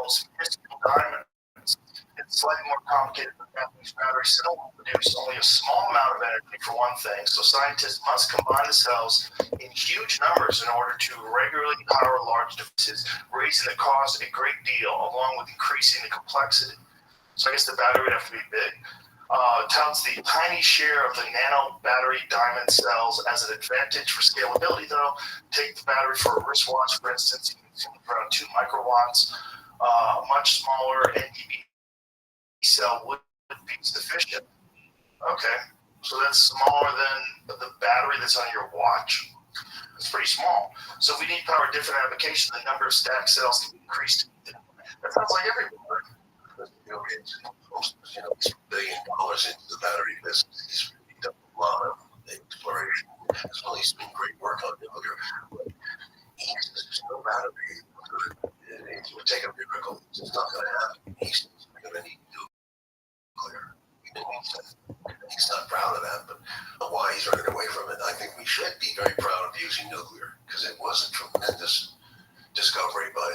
almost minuscule diamonds. It's slightly more complicated than that. These battery cells produce only a small amount of energy for one thing, so scientists must combine the cells in huge numbers in order to regularly power large devices, raising the cost a great deal, along with increasing the complexity. So I guess the battery would have to be big. Touts the tiny share of the nano battery diamond cells as an advantage for scalability, though. Take the battery for a wristwatch, for instance, you can consume around 2 microwatts. Much smaller NDB cell would be sufficient. Okay, so that's smaller than the battery that's on your watch. It's pretty small. So if we need power different applications, the number of stacked cells can be increased. That sounds like everywhere. It's $1 billion into the battery business. He's really done a lot of exploration as well. He's doing great work on nuclear. But there's no battery. It would take a miracle. It's not going to happen. He's going to need nuclear. He's not proud of that, but why he's running away from it. I think we should be very proud of using nuclear because it was a tremendous discovery by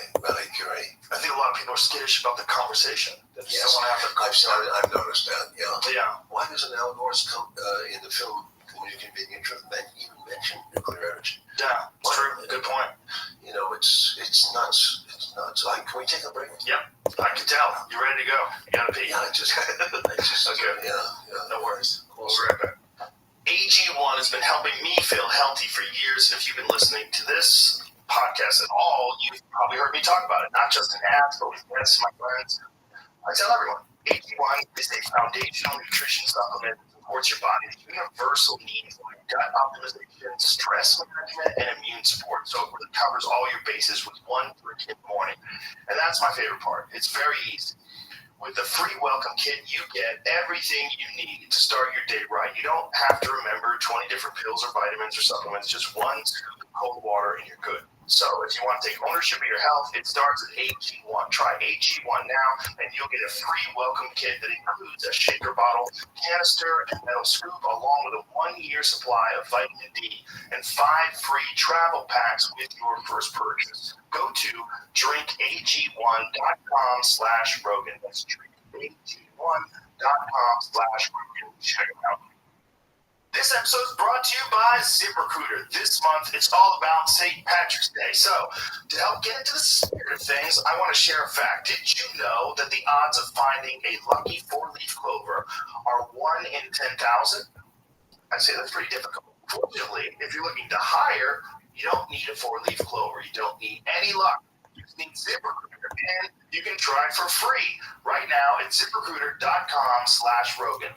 Curie. I think a lot of people are skittish about the conversation. Yes, I've noticed that. Yeah. Why doesn't Al Gore's in the film Community Convenient even mention nuclear energy? Yeah, it's true. Good point. It's nuts. It's nuts. Can we take a break? Yeah, I can tell. You ready to go? You gotta pee. Yeah, I just okay. Yeah. No worries. We'll be right back. AG1 has been helping me feel healthy for years, and if you've been listening to this podcast at all, you've probably heard me talk about it, not just in ads, but with guests, my friends. I tell everyone, AG1 is a foundational nutrition supplement that supports your body's universal needs like gut optimization, stress management, and immune support. So it really covers all your bases with one drink in the morning. And that's my favorite part. It's very easy. With the free welcome kit, you get everything you need to start your day right. You don't have to remember 20 different pills or vitamins or supplements, just one scoop of cold water and you're good. So if you want to take ownership of your health, it starts at AG1. Try AG1 now, and you'll get a free welcome kit that includes a shaker bottle, canister, and metal scoop, along with a 1-year supply of vitamin D and 5 free travel packs with your first purchase. Go to drinkag1.com/Rogan. That's drinkag1.com/Rogan. Check it out. This episode is brought to you by ZipRecruiter. This month, it's all about St. Patrick's Day. So, to help get into the spirit of things, I want to share a fact. Did you know that the odds of finding a lucky 4-leaf clover are 1 in 10,000? I'd say that's pretty difficult. Fortunately, if you're looking to hire, you don't need a 4-leaf clover. You don't need any luck. You just need ZipRecruiter, and you can try it for free right now at ZipRecruiter.com/Rogan.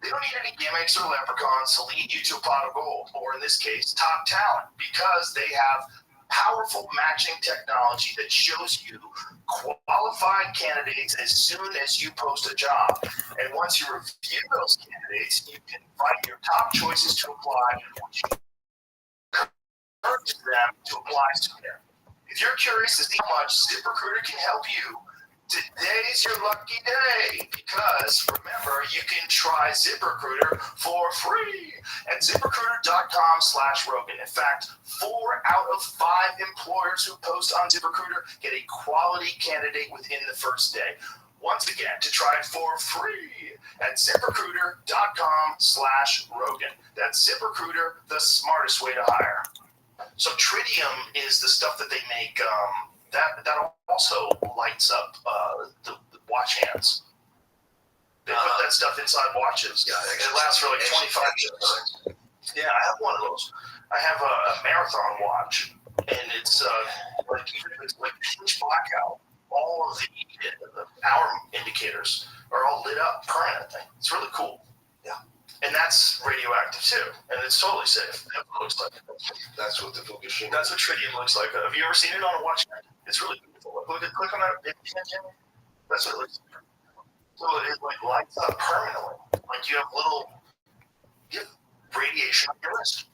They don't need any gimmicks or leprechauns to lead you to a pot of gold, or in this case, top talent, because they have powerful matching technology that shows you qualified candidates as soon as you post a job. And once you review those candidates, you can find your top choices to apply, which you encourage them to apply sooner. If you're curious to see how much ZipRecruiter can help you, today's your lucky day, because remember, you can try ZipRecruiter for free at ZipRecruiter.com/Rogan. In fact, 4 out of 5 employers who post on ZipRecruiter get a quality candidate within the first day. Once again, to try it for free at ZipRecruiter.com/Rogan. That's ZipRecruiter, the smartest way to hire. So tritium is the stuff that they make that also lights up the watch hands. They put that stuff inside watches. Yeah, it lasts for like 25 years. Yeah, I have one of those. I have a marathon watch, and it's like pitch blackout. All of the hour indicators are all lit up permanently. It's really cool. Yeah. And that's radioactive too, and it's totally safe. That's what it looks like. That's what the Fukushima. That's what tritium looks like. Have you ever seen it on a watch? It's really beautiful. Click on that. That's what it looks like. So it like lights up permanently. Like you have radiation on your wrist.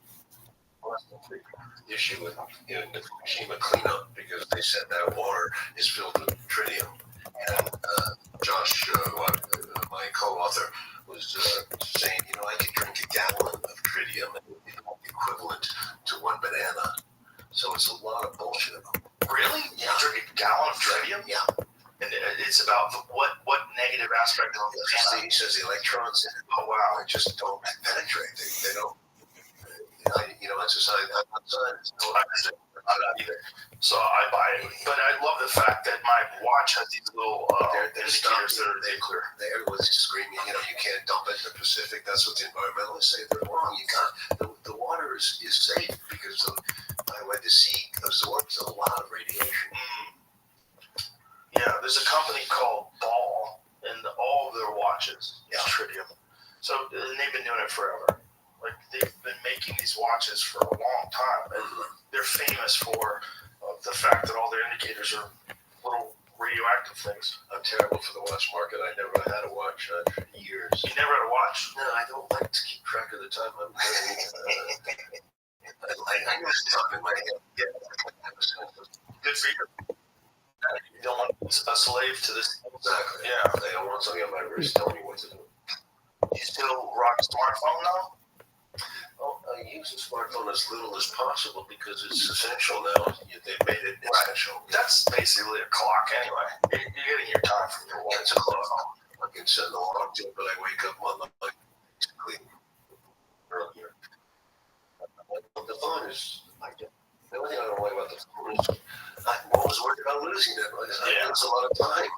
Well, that's the issue with the Fukushima cleanup, because they said that water is filled with tritium. And Josh, my co-author, was saying, I could drink a gallon of tritium and it would be equivalent to 1 banana. So it's a lot of bullshit. Really? Yeah. You drink a gallon of tritium? Yeah. And it's about what negative aspect of this. He says the electrons in it. Oh wow, they just don't penetrate. They don't. Exercise outside. I'm not either. So I buy it, but I love the fact that my watch has these little indicators that are clear. Everyone's screaming, you can't dump it in the Pacific. That's what the environmentalists say. They're wrong. You got the water is safe because the sea absorbs a lot of radiation. Yeah, there's a company called Ball, and all of their watches is tritium. So and they've been doing it forever. Like they've been making these watches for a long time, and they're famous for the fact that all their indicators are little radioactive things. I'm terrible for the watch market. I never had a watch for years. You never had a watch? No, I don't like to keep track of the time I'm doing. I know stuff in my head. Yeah. Good for you. You don't want a slave to this. Exactly. Yeah. I don't want something on my wrist telling me what to do. You still rock a smartphone now? Well, I use a smartphone as little as possible because it's essential now. They've made it essential. That's basically a clock anyway. You're getting your time from your watch. It's a clock. I can set an alarm to it, but I wake up on basically earlier. The phone is, the only thing I don't like about the phone is I'm always worried about losing it. I lose a lot of time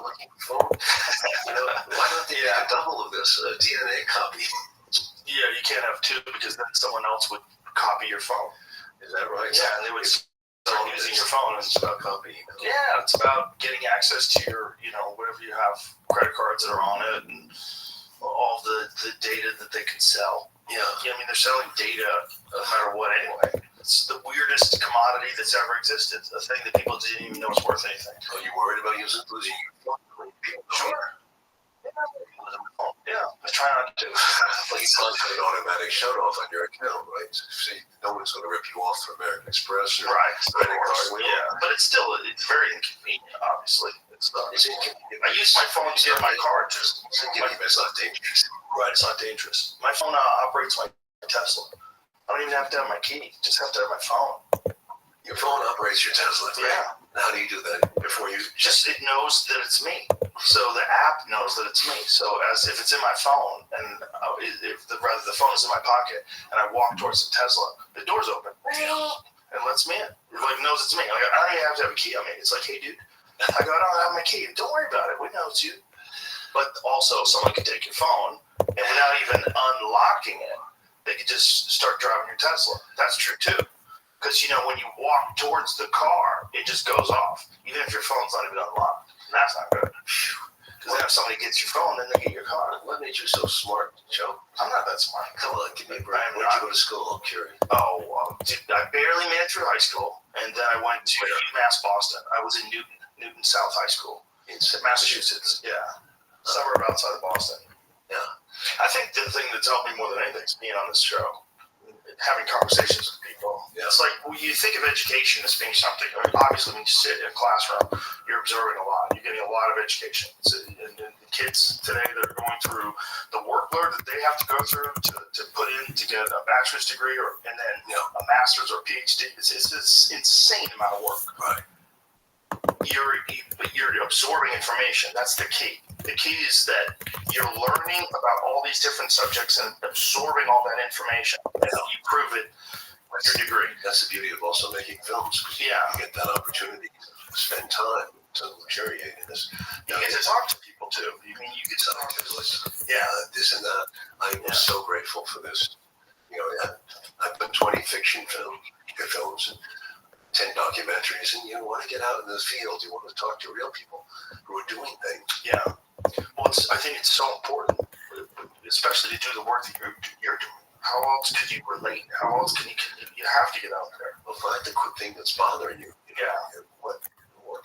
looking at the phone. Why don't they have double of this, a DNA copy? Yeah, you can't have two because then someone else would copy your phone. Is that right? Yeah, and they would start using your phone. It's about copying. Yeah, it's about getting access to your, whatever you have, credit cards that are on it, and all the data that they can sell. Yeah, they're selling data no matter what anyway. It's the weirdest commodity that's ever existed. A thing that people didn't even know was worth anything. Are you worried about losing your phone? Sure. Yeah, I try not to. Like you can't put an automatic shut off on your account, right? See, no one's going to rip you off from American Express or credit card. Yeah, but it's very inconvenient. Obviously, it's inconvenient. I use my phone to get my card. It's not dangerous. Right, it's not dangerous. My phone operates my Tesla. I don't even have to have my key. Just have to have my phone. Your phone operates your Tesla. Right? Yeah. How do you do that before you? It knows that it's me. So the app knows that it's me. So as if it's in my phone, and if the phone is in my pocket, and I walk towards the Tesla, the door's open and lets me in. It knows it's me. I don't even have to have a key on me. It's like, hey, dude. I go, I don't have my key. Don't worry about it. We know it's you. But also, someone could take your phone, and without even unlocking it, they could just start driving your Tesla. That's true too. Because, when you walk towards the car, it just goes off, even if your phone's not even unlocked. And that's not good. Because then if somebody gets your phone, then they get your car. What made you so smart, Joe? I'm not that smart. Come on, give me a break. Where'd you go to school? I'm curious. I barely made it through high school, and then I went to UMass Boston. I was in Newton South High School in Massachusetts. Yeah, suburb outside of Boston. Yeah. I think the thing that's helped me more than anything is being on this show. Having conversations with people. Yeah. It's like when you think of education as being something, obviously when you sit in a classroom, you're absorbing a lot. You're getting a lot of education. And the kids today that are going through the workload that they have to go through to put in to get a bachelor's degree and then a master's or PhD, it's this insane amount of work. Right. You're absorbing information. That's the key. The key is that you're learning about all these different subjects and absorbing all that information. And you prove it with your degree. That's the beauty of also making films. Yeah. You get that opportunity to spend time to luxuriate in this. You get to talk to people too. You get to talk to people. This and that. I'm so grateful for this. I've done 20 fiction films and 10 documentaries, and you want to get out in the field. You want to talk to real people who are doing things. Yeah. Well, I think it's so important, especially to do the work that you're doing. How else could you relate? How else can you have to get out there? Well, find the thing that's bothering you. Yeah. What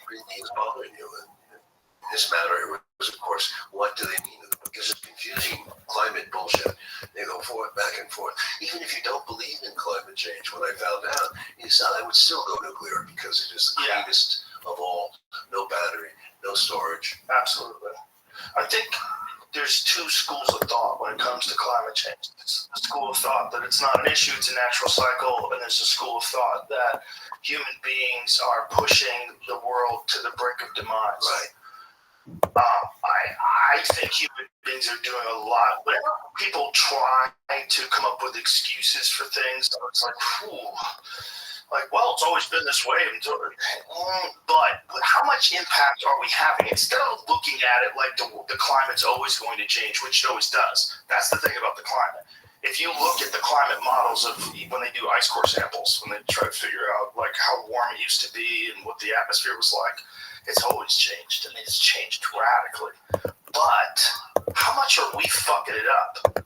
really is bothering you? And in this matter, it was, of course, what do they mean? Because it's confusing climate bullshit. They go back and forth. Even if you don't believe in climate change, what I found out is that I would still go nuclear because it is the cleanest of all. No battery, no storage. Absolutely. I think there's two schools of thought when it comes to climate change. It's a school of thought that it's not an issue, it's a natural cycle, and there's a school of thought that human beings are pushing the world to the brink of demise. Right. I think human beings are doing a lot. Whenever people try to come up with excuses for things, it's like, well, it's always been this way. But how much impact are we having? Instead of looking at it like the climate's always going to change, which it always does. That's the thing about the climate. If you look at the climate models of when they do ice core samples, when they try to figure out like how warm it used to be and what the atmosphere was like, it's always changed. I mean, it's changed radically. But how much are we fucking it up?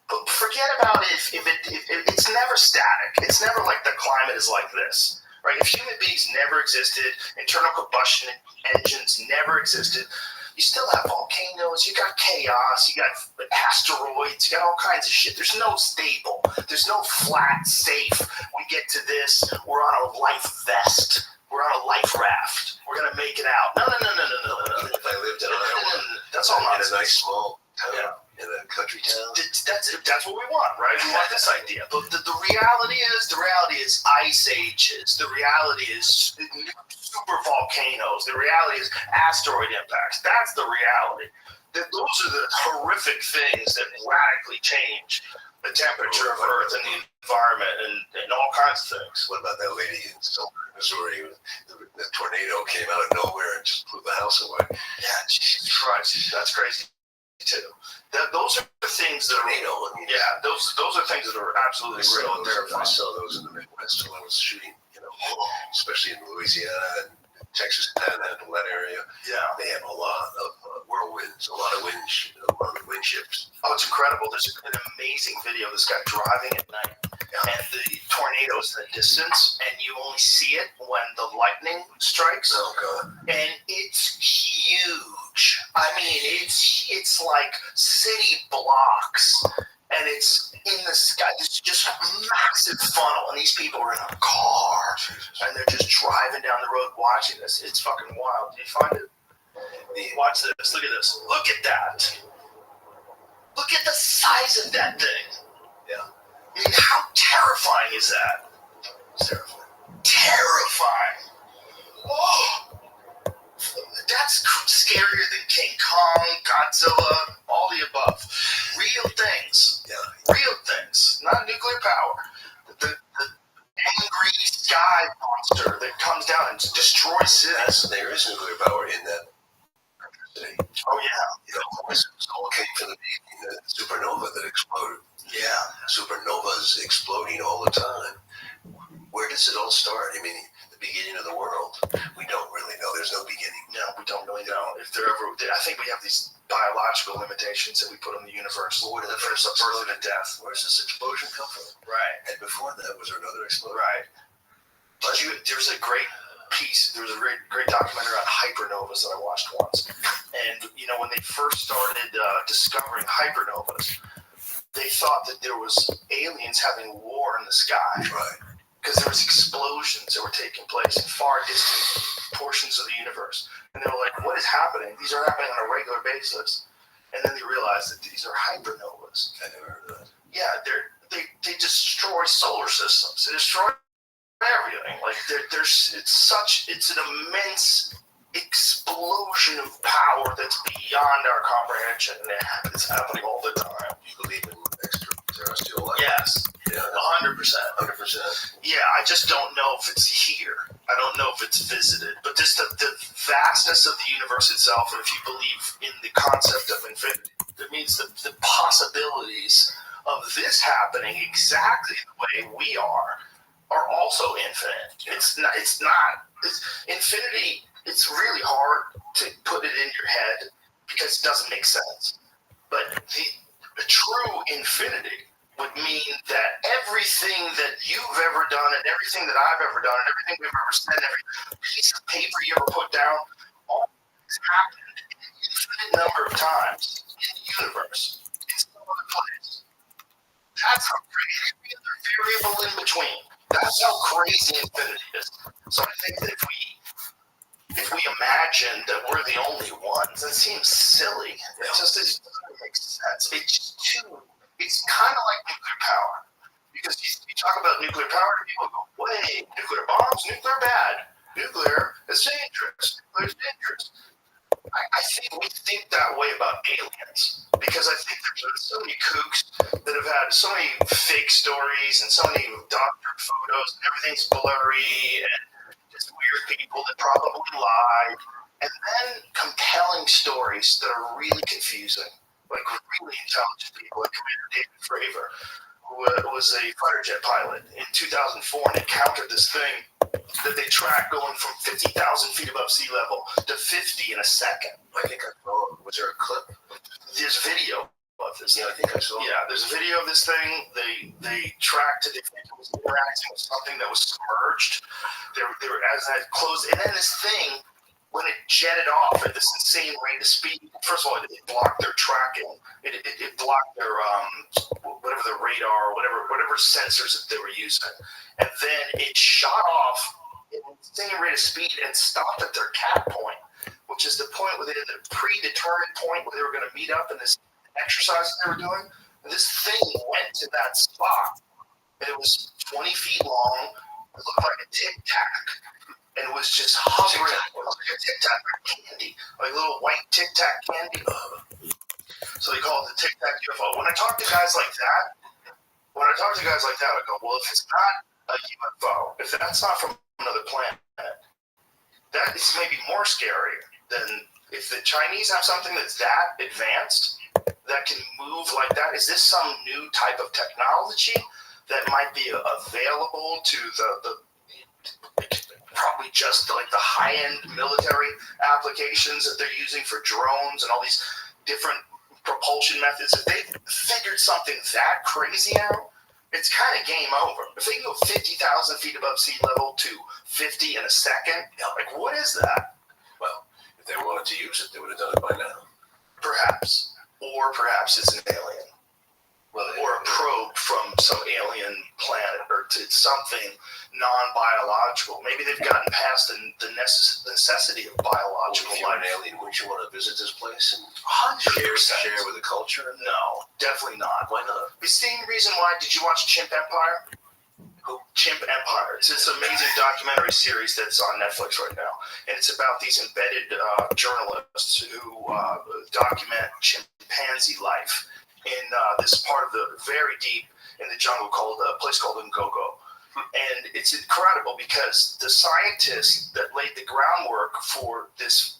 But forget about it if it's never static. It's never like the climate is like this, right? If human beings never existed, internal combustion engines never existed, you still have volcanoes, you got chaos, you got asteroids, you got all kinds of shit. There's no stable. There's no flat, safe, we get to this, we're on a life vest. We're on a life raft. We're going to make it out. No. If I lived in Iowa, that's all in a nice small town, in a country town. That's what we want, right? We want this idea. But the reality is ice ages. The reality is super volcanoes. The reality is asteroid impacts. That's the reality. Those are the horrific things that radically change the temperature of Earth and the environment and all kinds of things. What about that lady in Missouri? The tornado came out of nowhere and just blew the house away. Yeah, Jesus Christ, that's crazy too. Those are the things that are real. Yeah, those are things that are absolutely real and I terrifying. saw those in the Midwest when I was shooting, especially in Louisiana and Texas Panhandle, that area. Yeah, they have a lot of whirlwinds, a lot of wind shifts. Oh, it's incredible. There's an amazing video of this guy driving at night, and the tornado's in the distance, and you only see it when the lightning strikes. Oh, God. And it's huge. I mean, it's like city blocks, and it's in the sky. It's just a massive funnel, and these people are in a car, and they're just driving down the road watching this. It's fucking wild. Do you find it? Watch this. Look at this. Look at that. Look at the size of that thing. Yeah. I mean, how terrifying is that? It's terrifying. Terrifying. Oh, that's scarier than King Kong, Godzilla, all the above. Real things. Yeah. Real things. Not nuclear power. The angry sky monster that comes down and destroys cities. There is nuclear power in that city. Oh, yeah. It all came from the supernova that exploded. Yeah. Supernovas exploding all the time. Where does it all start? I mean, the beginning of the world. We don't really know. There's no beginning. No, we don't really know. If there ever, I think we have these biological limitations that we put on the universe. Well, the first birth and death. Where does this explosion come from? Right. And before that, was there another explosion? Right. There's a great piece. There was a great documentary on hypernovas that I watched once. And when they first started discovering hypernovas, they thought that there was aliens having war in the sky. Right. Because there was explosions that were taking place in far distant portions of the universe. And they were like, what is happening? These are happening on a regular basis. And then they realized that these are hypernovas. I never heard of that. Yeah, they destroy solar systems. They destroy everything. Like it's an immense explosion of power that's beyond our comprehension. And it's happening all the time. You believe in extraterrestrial life? Yes. Yeah. 100%. 100%. Yeah, I just don't know if it's here. I don't know if it's visited. But just the vastness of the universe itself, and if you believe in the concept of infinity, it means the possibilities of this happening exactly the way we are also infinite. It's infinity. It's really hard to put it in your head because it doesn't make sense. But the true infinity would mean that everything that you've ever done and everything that I've ever done and everything we've ever said, every piece of paper you ever put down, all has happened an infinite number of times in the universe, in some other place. That's how crazy every other variable in between. That's how crazy infinity is. So I think that if we imagine that we're the only ones, that seems silly. It just doesn't make sense. It's kind of like nuclear power. Because you talk about nuclear power, and people go, wait, nuclear bombs, nuclear bad. Nuclear is dangerous. Nuclear is dangerous. I think we think that way about aliens because I think there's so many kooks that have had so many fake stories and so many doctored photos and everything's blurry and just weird people that probably lie, and then compelling stories that are really confusing, like really intelligent people, like Commander David Fravor, who was a fighter jet pilot in 2004 and encountered this thing that they tracked going from 50,000 feet above sea level to 50 in a second. I think I saw. Was there a clip? There's video of this. Yeah, I think I saw. Yeah, there's a video of this thing. They tracked it. They think it was interacting with something that was submerged. They were as that closed, and then this thing, when it jetted off at this insane rate of speed, first of all, it blocked their tracking. It blocked their whatever the radar or whatever sensors that they were using, and then it shot off at an insane rate of speed and stopped at their cap point, which is the point where they had the predetermined point where they were going to meet up in this exercise that they were doing. And this thing went to that spot, and it was 20 feet long. It looked like a tic tac. And it was just hovering like a Tic Tac candy, like little white Tic Tac candy. So they call it the Tic Tac UFO. When I talk to guys like that, I go, well, if it's not a UFO, if that's not from another planet, that is maybe more scary than if the Chinese have something that's that advanced, that can move like that. Is this some new type of technology that might be available to the probably just like the high-end military applications that they're using for drones and all these different propulsion methods? If they figured something that crazy out, it's kind of game over. If they go 50,000 feet above sea level to 50 in a second, like what is that? Well, if they wanted to use it, they would have done it by now. Perhaps. Or perhaps it's an alien. Well, or a probe from some alien planet or to something non-biological. Maybe they've gotten past the necessity of biological if you're life. an alien, wouldn't you want to visit this place and 100%. share with the culture? No, definitely not. Why not? The same reason why. Did you watch Chimp Empire? Chimp Empire. It's this amazing documentary series that's on Netflix right now, and it's about these embedded journalists who document chimpanzee life in this part of the very deep in the jungle called a place called Ngogo. And it's incredible because the scientists that laid the groundwork for this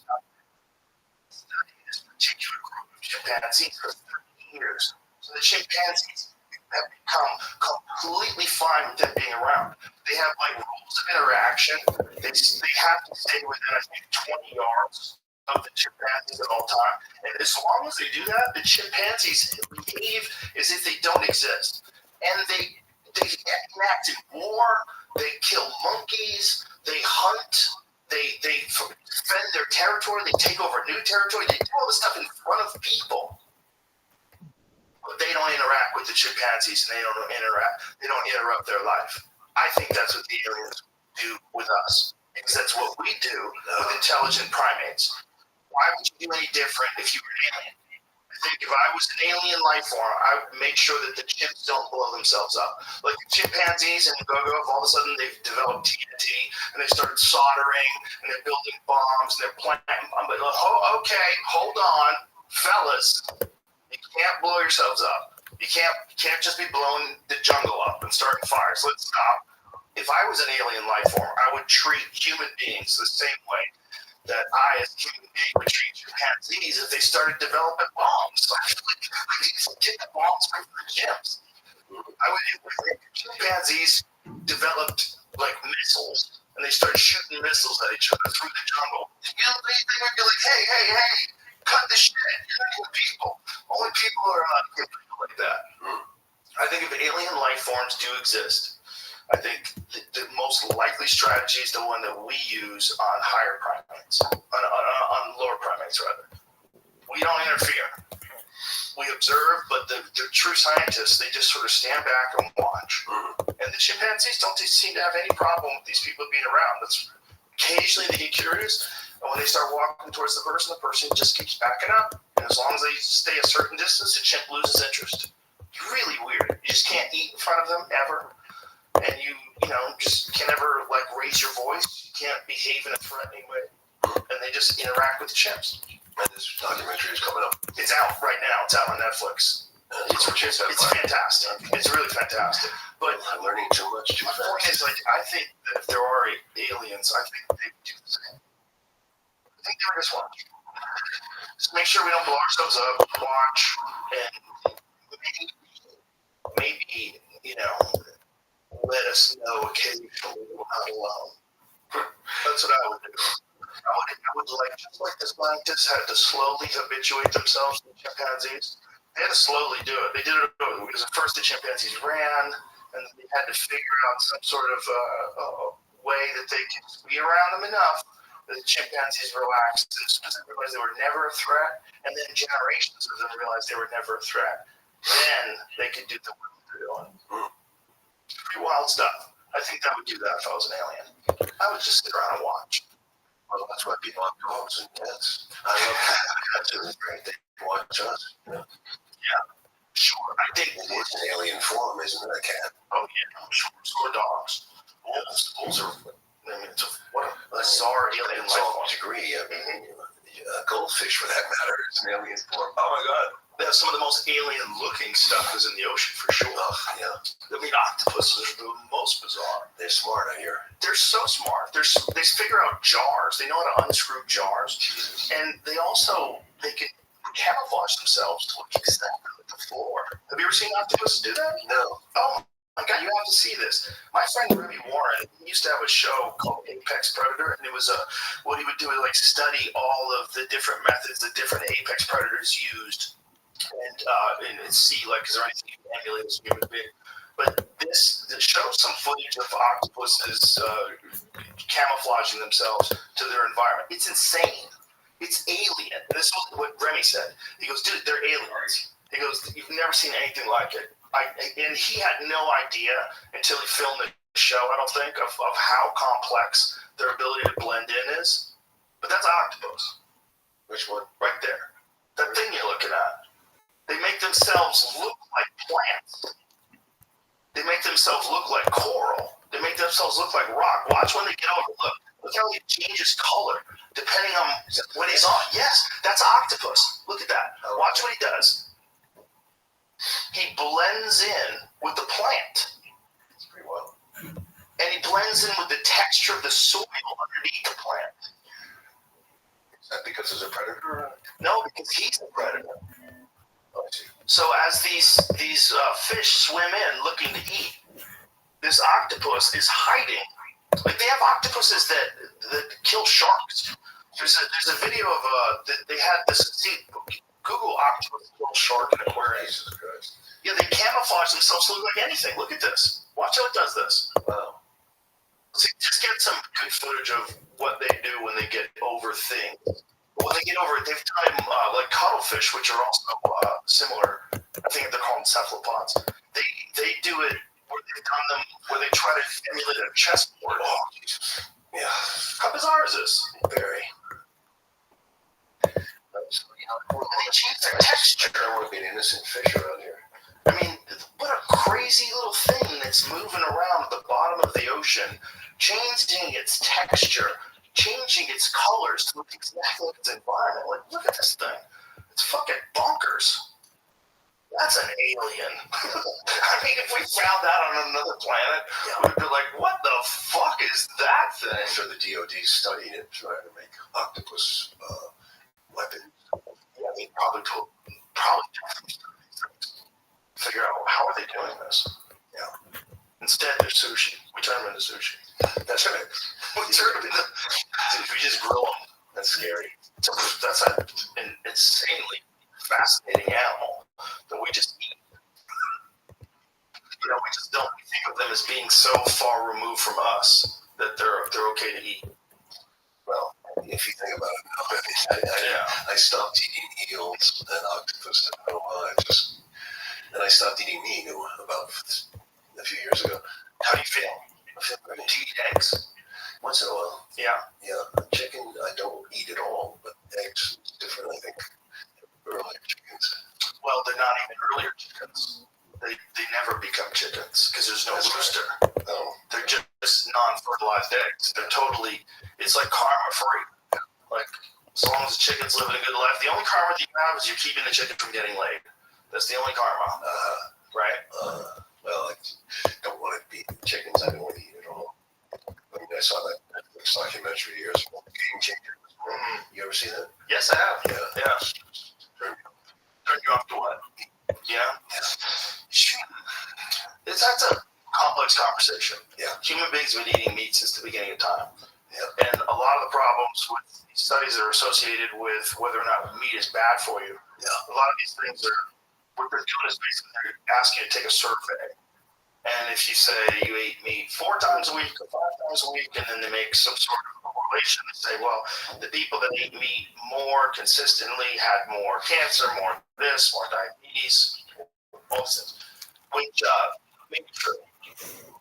particular group of chimpanzees for 13 years. So the chimpanzees have become completely fine with them being around. They have like rules of interaction. They have to stay within, I think, 20 yards of the chimpanzees at all time. And as long as they do that, the chimpanzees behave as if they don't exist. And they enact in war, they kill monkeys, they hunt, they defend their territory, they take over new territory, they do all this stuff in front of people. But they don't interact with the chimpanzees, and they don't interrupt their life. I think that's what the aliens do with us, because that's what we do with intelligent primates. Why would you do any different if you were an alien? I think if I was an alien life form, I would make sure that the chimps don't blow themselves up. Like the chimpanzees and Gogo, all of a sudden they've developed TNT and they started soldering and they're building bombs and they're planting. I'm like, oh, okay, hold on, fellas. You can't blow yourselves up. You can't just be blowing the jungle up and starting fires. Let's stop. If I was an alien life form, I would treat human beings the same way that I, as a human being, would treat chimpanzees if they started developing bombs. I could get the bombs from the chimps. If chimpanzees developed like missiles and they started shooting missiles at each other through the jungle, they would be like, hey, cut the shit. You're not people. Only people are people like that. I think if alien life forms do exist, I think the most likely strategy is the one that we use on higher primates, on lower primates rather. We don't interfere. We observe, but the true scientists, they just sort of stand back and watch. And the chimpanzees don't seem to have any problem with these people being around. Occasionally they get curious, and when they start walking towards the person just keeps backing up. And as long as they stay a certain distance, the chimp loses interest. It's really weird. You just can't eat in front of them ever. And you just can never like raise your voice. You can't behave in a threatening way. And they just interact with the chimps. And this documentary is coming up. It's out right now. It's out on Netflix. It's fantastic. It's really fantastic. But I'm learning too much. My point is, like, I think that if there are aliens, I think they would do the same. I think they would just watch. Just make sure we don't blow ourselves up. Watch, and maybe let us know occasionally we're not alone. That's what I would do. I would like, just like the scientists had to slowly habituate themselves to chimpanzees. They had to slowly do it. They did it because at first the chimpanzees ran, and they had to figure out some sort of way that they could be around them enough that the chimpanzees relaxed. And as soon as they realized they were never a threat, and then generations of them realized they were never a threat, then they could do the work they're doing. Pretty wild stuff. I think I would do that if I was an alien. I would just sit around and watch. Well, that's why people have dogs and cats. I love cats. It's great. They watch us. Yeah, sure. I think it is an alien form, isn't it? A cat. Oh yeah, I'm sure. So are dogs. Wolves are. I mean, what a bizarre alien life form. Degree. I mean, a goldfish, for that matter, is an alien form. Oh my God. Some of the most alien-looking stuff is in the ocean, for sure. Yeah. I mean, octopuses are the most bizarre. They're smart, I hear. They're so smart. They figure out jars. They know how to unscrew jars. And they can camouflage themselves to look exactly like the floor. Have you ever seen octopuses do that? No. Oh, my God, you have to see this. My friend Rabbi Warren, he used to have a show called Apex Predator, and it was what he would do is like study all of the different methods that different apex predators used. And see, like, is there anything you can emulate as a human being? But this shows some footage of octopuses camouflaging themselves to their environment. It's insane. It's alien. And this is what Remy said. He goes, dude, they're aliens. He goes, you've never seen anything like it. And he had no idea until he filmed the show, I don't think, of how complex their ability to blend in is. But that's octopus. Which one? Right there. That thing you're looking at. They make themselves look like plants. They make themselves look like coral. They make themselves look like rock. Watch when they get over. Look how he changes color depending on what he's on. Yes, that's octopus. Look at that. Watch what he does. He blends in with the plant. That's pretty well. And he blends in with the texture of the soil underneath the plant. Is that because he's a predator? No, because he's a predator. So as these fish swim in looking to eat, this octopus is hiding. Like, they have octopuses that kill sharks. There's a video of they had this. See, Google octopus kill shark in aquariums. Yeah, they camouflage themselves to look like anything. Look at this. Watch how it does this. Wow. See, just get some good footage of what they do when they get over things. When they get over it, they've done like cuttlefish, which are also similar. I think they're called cephalopods. They do it where they've done them where they try to emulate a chessboard. Oh, Jesus. Yeah. How bizarre is this? Very. They change their texture. I want to be an innocent fish around here. I mean, what a crazy little thing that's moving around at the bottom of the ocean, changing its texture, changing its colors to look exactly like its environment. Like, look at this thing. It's fucking bonkers. That's an alien. I mean, if we found that on another planet, we'd be like, what the fuck is that thing? I'm sure the DOD studied it, trying to make octopus weapons. Yeah, they probably figure out how are they doing this. Yeah. Instead, they're sushi. We turn them into sushi. That's right. We turn them into. We just grill them. That's scary. That's an insanely fascinating animal that we just eat. You know, we just don't think of them as being so far removed from us that they're okay to eat. Well, if you think about it, I stopped eating eels and octopus. I don't know, and I stopped eating meat about a few years ago. How do you feel? I feel great. Do you eat eggs? Once in a while. Yeah. Yeah. Chicken, I don't eat at all, but eggs is different, I think. Earlier chickens. Well, they're not even earlier chickens. They never become chickens because there's no rooster. Right. No. They're just non-fertilized eggs. They're totally, it's like karma free. Like, as long as the chicken chickens living a good life. The only karma that you have is you're keeping the chicken from getting laid. That's the only karma, right? Well, I don't want to beat chickens. I don't want to eat at all. I mean, I saw that Netflix documentary years ago, Game Changer. You ever see that? Yes, I have. Yeah. Turn you off to what? Yeah. That's a complex conversation. Yeah. Human beings have been eating meat since the beginning of time. Yeah. And a lot of the problems with these studies that are associated with whether or not meat is bad for you, a lot of these things what they're doing is basically they're asking you to take a survey. And if you say you ate meat 4 times a week or 5 times a week, and then they make some sort of correlation and say, well, the people that ate meat more consistently had more cancer, more this, more diabetes, all this things. Which may be true.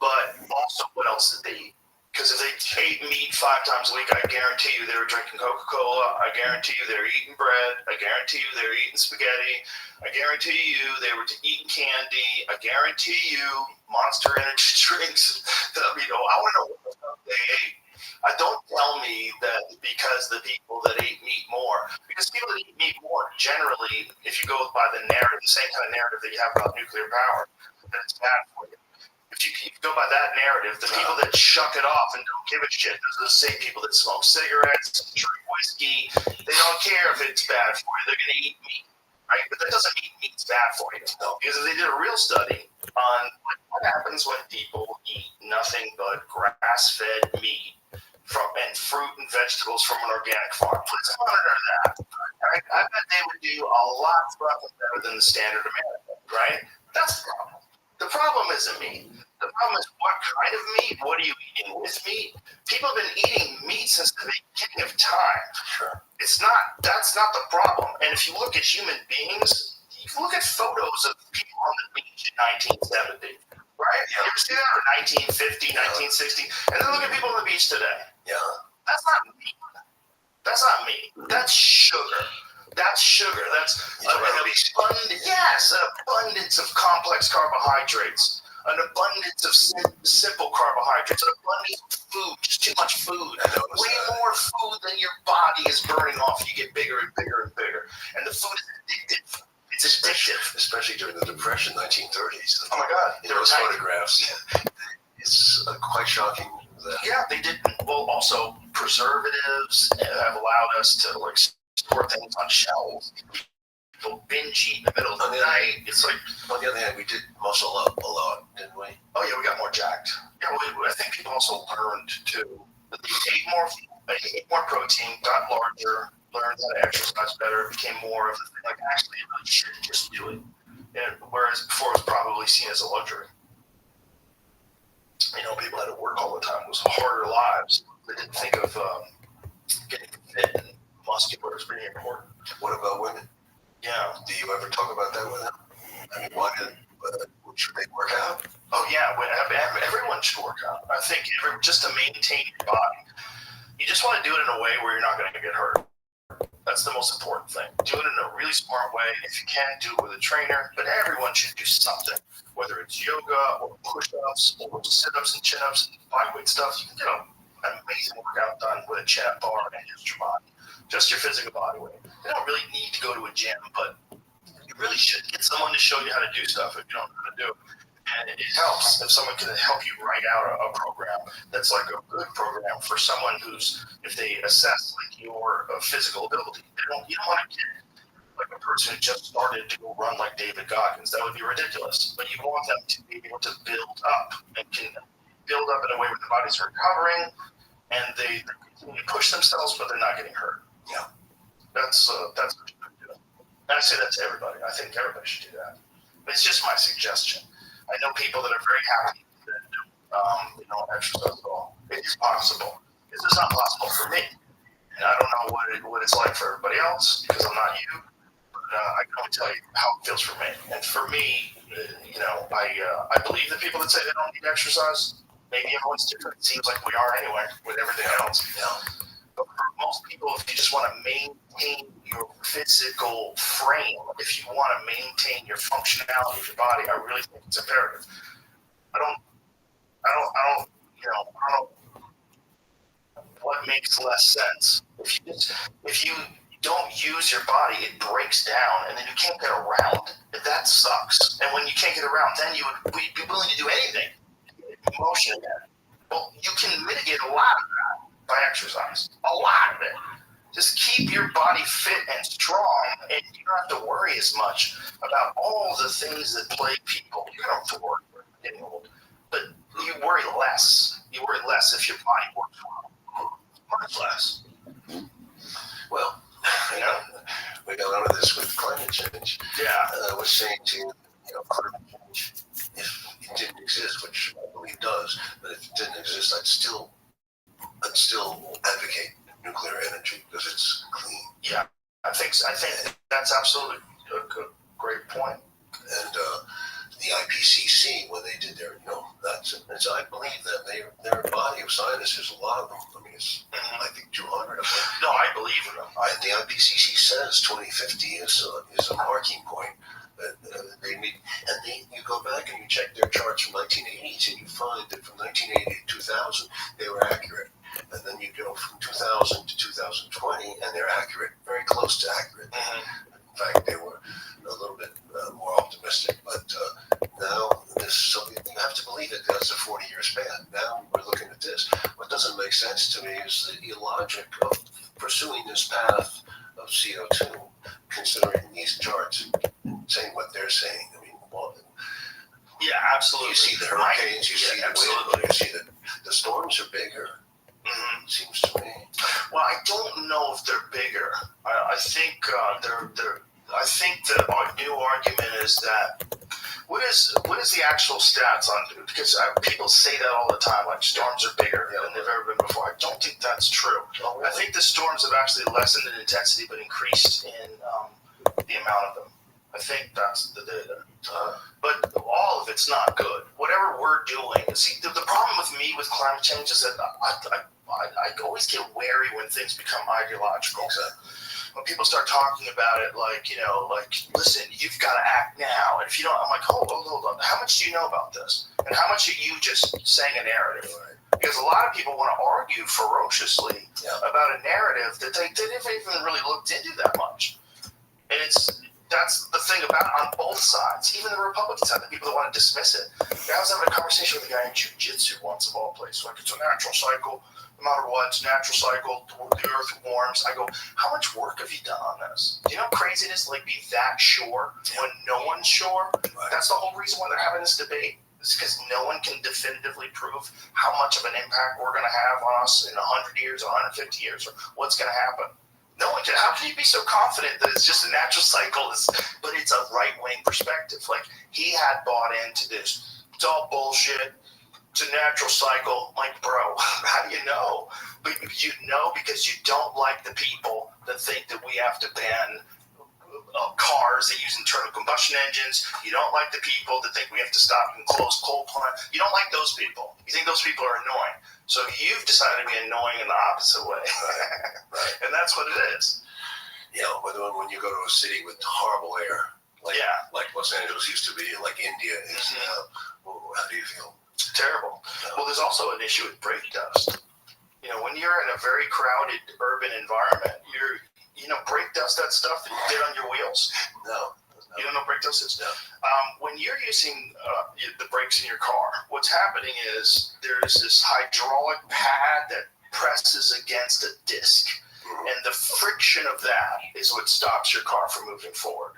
But also, what else did they eat? Because if they ate meat 5 times a week, I guarantee you they were drinking Coca-Cola. I guarantee you they were eating bread. I guarantee you they were eating spaghetti. I guarantee you they were eating candy. I guarantee you Monster Energy drinks. I want to know what the fuck they ate. Don't tell me that because the people that ate meat more, because people that eat meat more generally, if you go by the narrative, the same kind of narrative that you have about nuclear power, that it's bad for you. If you go by that narrative, the people that shuck it off and don't give a shit, those are the same people that smoke cigarettes, drink whiskey. They don't care if it's bad for you. They're going to eat meat, right? But that doesn't mean meat's bad for you. No, because they did a real study on what happens when people eat nothing but grass-fed meat and fruit and vegetables from an organic farm. Let's monitor that. Right? I bet they would do a lot better than the standard American, right? That's the problem. The problem isn't meat. The problem is what kind of meat? What are you eating with meat? People have been eating meat since the beginning of time. Sure. That's not the problem. And if you look at human beings, you can look at photos of people on the beach in 1970, right? You ever see that? Or 1950, 1960? And then look at people on the beach today. Yeah. That's not meat. That's not meat. That's sugar. That's sugar. That's an abundance of complex carbohydrates, an abundance of simple carbohydrates, an abundance of food, just too much food. Way more food than your body is burning off. You get bigger and bigger and bigger. And the food is addictive. It's addictive. Especially during the Depression, 1930s. Oh my God. There was photographs. It's quite shocking. Yeah, they did. Well, also, preservatives have allowed us to store things on shelves. People binge eat in the middle of the night. It's like, on the other hand, we did muscle up a lot, didn't we? Oh yeah, we got more jacked. Yeah, I think people also learned to ate more protein, got larger, learned how to exercise better, became more of like actually I really should just do it. And whereas before it was probably seen as a luxury. People had to work all the time. It was harder lives. They didn't think of getting fit and muscular as being important. What about women? Yeah. Do you ever talk about that with them? I mean, should they work out? Oh, yeah. Everyone should work out. I think just to maintain your body. You just want to do it in a way where you're not going to get hurt. That's the most important thing. Do it in a really smart way. If you can, do it with a trainer. But everyone should do something. Whether it's yoga or push-ups or sit-ups and chin-ups and bodyweight stuff, you can get an amazing workout done with a chin-up bar and just your body. Just your physical body weight. You don't really need to go to a gym, but you really should get someone to show you how to do stuff if you don't know how to do it. And it helps if someone can help you write out a program that's like a good program for someone if they assess like your physical ability. You don't want to get like a person who just started to go run like David Goggins. That would be ridiculous. But you want them to be able to build up and can build up in a way where their bodies are recovering and they continue to push themselves, but they're not getting hurt. Yeah. That's what you should do. And I say that to everybody. I think everybody should do that. But it's just my suggestion. I know people that are very happy that don't exercise at all. It is possible. It's just not possible for me. And I don't know what it's like for everybody else because I'm not you. I can only tell you how it feels for me. And for me, I believe the people that say they don't need exercise, maybe everyone's different. It seems like we are anyway with everything else. Yeah. But for most people, if you just want to maintain your physical frame, if you want to maintain your functionality of your body, I really think it's imperative. I don't know what makes less sense. If you don't use your body, it breaks down, and then you can't get around. That sucks. And when you can't get around, then you would be willing to do anything. Motion again. Well, you can mitigate a lot of that by exercise. A lot of it. Just keep your body fit and strong, and you don't have to worry as much about all the things that plague people. You don't have to worry about getting old, but you worry less. You worry less if your body works well. Much less. Well, we got out of this with climate change. Yeah. I was saying to you, climate change, if it didn't exist, which I believe does, but if it didn't exist, I'd still advocate nuclear energy because it's clean. Yeah, I think that's absolutely a great point. And the IPCC, when they did their, I believe that their body of scientists, there's a lot of them. I mean, it's I think 200 of them. No, I believe in them. The IPCC says 2050 is a marking point. You go back and you check their charts from 1980s, and you find that from 1980 to 2000 they were accurate, and then you go from 2000 to 2020 and they're accurate, very close to accurate. In fact, they were a little bit more optimistic, but now you have to believe it. That's a 40-year span. Now we're looking at this. What doesn't make sense to me is the illogic of pursuing this path of CO2, considering these charts, saying what they're saying. I mean, yeah, absolutely. You see the hurricanes, you see the wind, you see the storms are bigger. It seems to me. Well, I don't know if they're bigger. I think I think the new argument is that what is the actual stats on, because people say that all the time, like storms are bigger than they've ever been before. I don't think that's true. Oh, really? I think the storms have actually lessened in intensity but increased in the amount of them. I think that's the data. But all of it's not good. Whatever we're doing, see, the problem with me with climate change is that I always get wary when things become ideological. Exactly. When people start talking about it, like, listen, you've got to act now. And if you don't, I'm like, hold on. How much do you know about this? And how much are you just saying a narrative? Right. Because a lot of people want to argue ferociously about a narrative that they didn't even really looked into that much. And that's the thing about it on both sides, even the Republican side, the people that want to dismiss it. I was having a conversation with a guy in jiu-jitsu once of all places. Like, it's a natural cycle. No matter what, it's a natural cycle. The earth warms. I go, how much work have you done on this? Do you know how crazy it is to be that sure when no one's sure? Right. That's the whole reason why they're having this debate. It's because no one can definitively prove how much of an impact we're going to have on us in 100 years, 150 years, or what's going to happen. No one can. How can you be so confident that it's just a natural cycle? But it's a right-wing perspective. Like, he had bought into this. It's all bullshit. It's a natural cycle. Like, bro, how do you know? But you know because you don't like the people that think that we have to ban cars that use internal combustion engines. You don't like the people that think we have to stop and close coal plants. You don't like those people. You think those people are annoying. So you've decided to be annoying in the opposite way. Right. And that's what it is. Yeah, when you go to a city with horrible air, like Los Angeles used to be, like India is now, how do you feel? Terrible. Well, there's also an issue with brake dust. When you're in a very crowded urban environment, brake dust, that stuff that you get on your wheels. No. You don't know what brake dust is? No. When you're using the brakes in your car, what's happening is there's this hydraulic pad that presses against a disc, and the friction of that is what stops your car from moving forward.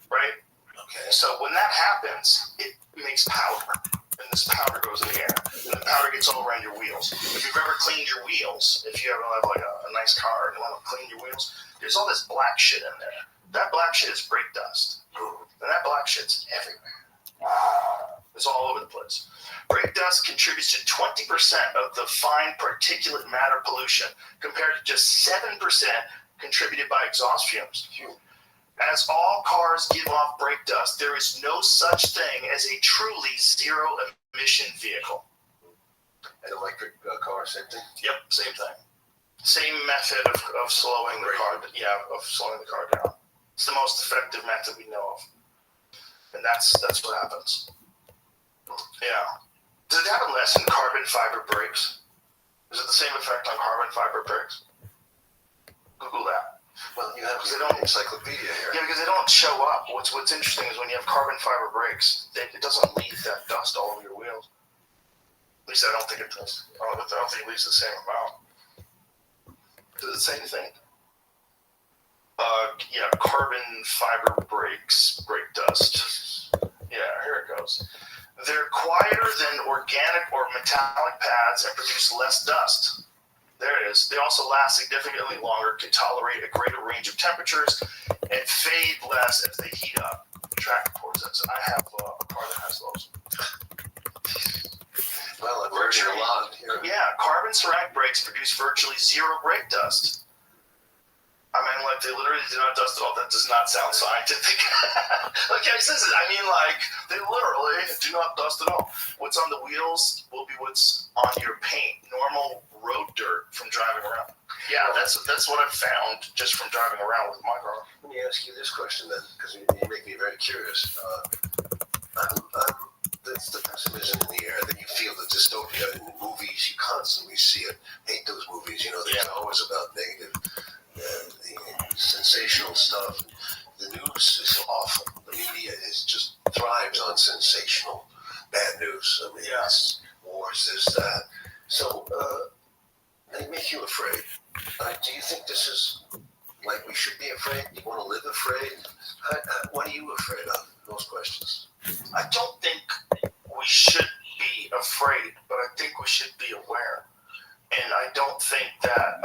Right? Okay. So when that happens, it makes powder, and this powder goes in the air, and the powder gets all around your wheels. If you've ever cleaned your wheels, if you ever have a nice car and you want to clean your wheels, there's all this black shit in there. That black shit is brake dust, and that black shit's everywhere. It's all over the place. Brake dust contributes to 20% of the fine particulate matter pollution, compared to just 7% contributed by exhaust fumes. As all cars give off brake dust, there is no such thing as a truly zero-emission vehicle. An electric car, same thing? Yep, same thing. Same method of slowing the car. Of slowing the car down. It's the most effective method we know of, and that's what happens. Yeah. Does it happen less in carbon fiber brakes? Is it the same effect on carbon fiber brakes? Google that. Well, you have an encyclopedia here. Yeah, because they don't show up. What's interesting is when you have carbon fiber brakes, it doesn't leave that dust all over your wheels. At least I don't think it does. I don't think it leaves the same amount. Does it say anything? Yeah, carbon fiber brakes, brake dust. Yeah, here it goes. They're quieter than organic or metallic pads and produce less dust. There it is. They also last significantly longer, can tolerate a greater range of temperatures, and fade less as they heat up. Track reports that. So I have a car that has those. Well, I've heard a lot here. Yeah, carbon ceramic brakes produce virtually zero brake dust. I mean, like, they literally do not dust at all. That does not sound scientific. Okay, they literally do not dust at all. What's on the wheels will be what's on your paint. Normal road dirt from driving around. Yeah, that's what I've found just from driving around with my car. Let me ask you this question then, because you make me very curious. It's the pessimism in the air that you feel, the dystopia in the movies. You constantly see it. Hate those movies. They're always about negative. The sensational stuff. The news is awful. The media just thrives on sensational bad news. I mean, it's wars, this, that. So they make you afraid. Do you think this is like we should be afraid? Do you want to live afraid? What are you afraid of? Those questions. I don't think we should be afraid, but I think we should be aware. And I don't think that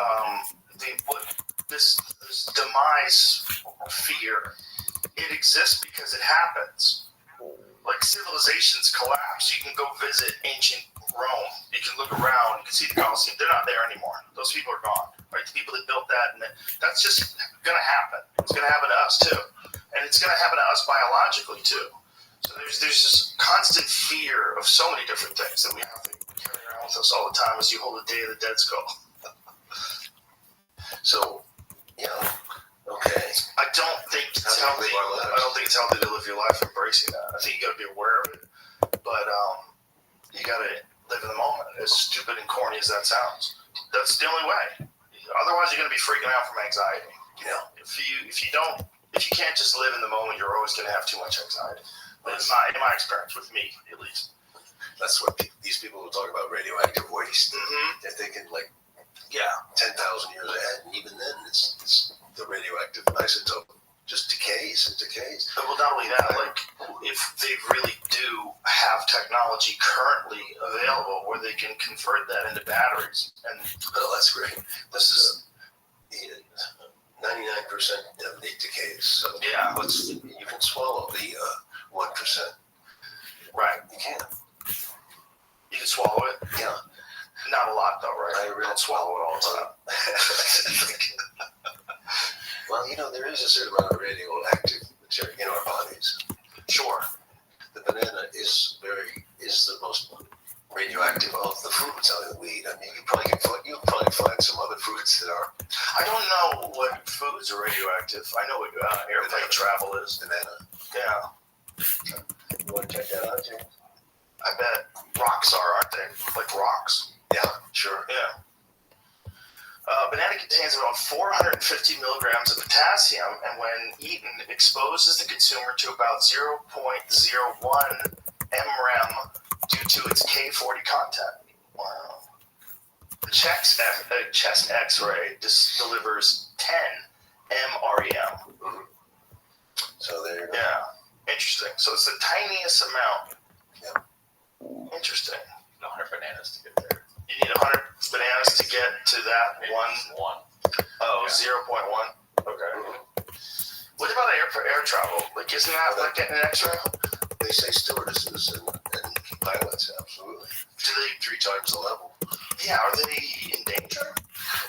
this demise fear, it exists because it happens. Like, civilizations collapse. You can go visit ancient Rome. You can look around. You can see the Colosseum. They're not there anymore. Those people are gone. Right? The people that built that, and that's just going to happen. It's going to happen to us too, and it's going to happen to us biologically too. So there's this constant fear of so many different things that we have to carry around with us all the time as you hold the Day of the Dead skull. So, okay. I don't think it's healthy. I don't think it's healthy to live your life embracing that. I think you got to be aware of it, but you got to live in the moment. As stupid and corny as that sounds, that's the only way. Otherwise, you're going to be freaking out from anxiety. If you can't just live in the moment, you're always going to have too much anxiety. In my experience, with me at least. That's what these people who talk about radioactive waste. Mm-hmm. They're thinking 10,000 years ahead, and even then, it's the radioactive isotope just decays and decays. Well, not only that, if they really do have technology currently available where they can convert that into batteries, and that's great. This is 99% of it decays. So you can swallow the 1%. Right. You can. You can swallow it. Yeah. Not a lot, though, right? I really don't swallow it all the time. Well, there is a certain amount of radioactive material in our bodies. Sure. The banana is the most radioactive of the fruits out of the weed. I mean, you'll probably find some other fruits that are. I don't know what foods are radioactive. I know what airplane travel is. Banana. Yeah. You want to check that out, James? I bet rocks are, aren't they? Like rocks. Yeah, sure. Yeah. Banana contains around 450 milligrams of potassium, and when eaten, exposes the consumer to about 0.01 mrem due to its K40 content. Wow. The chest X-ray delivers 10 mrem. Mm-hmm. So there you go. Yeah. Interesting. So it's the tiniest amount. Yeah. Interesting. 100 bananas to get there. You need 100 bananas to get to that one. Oh, yeah. 0.1. Okay. What about air travel? Like, isn't that like getting an X-ray? They say stewardesses and pilots, absolutely. Do they 3 times the level? Yeah. Are they in danger?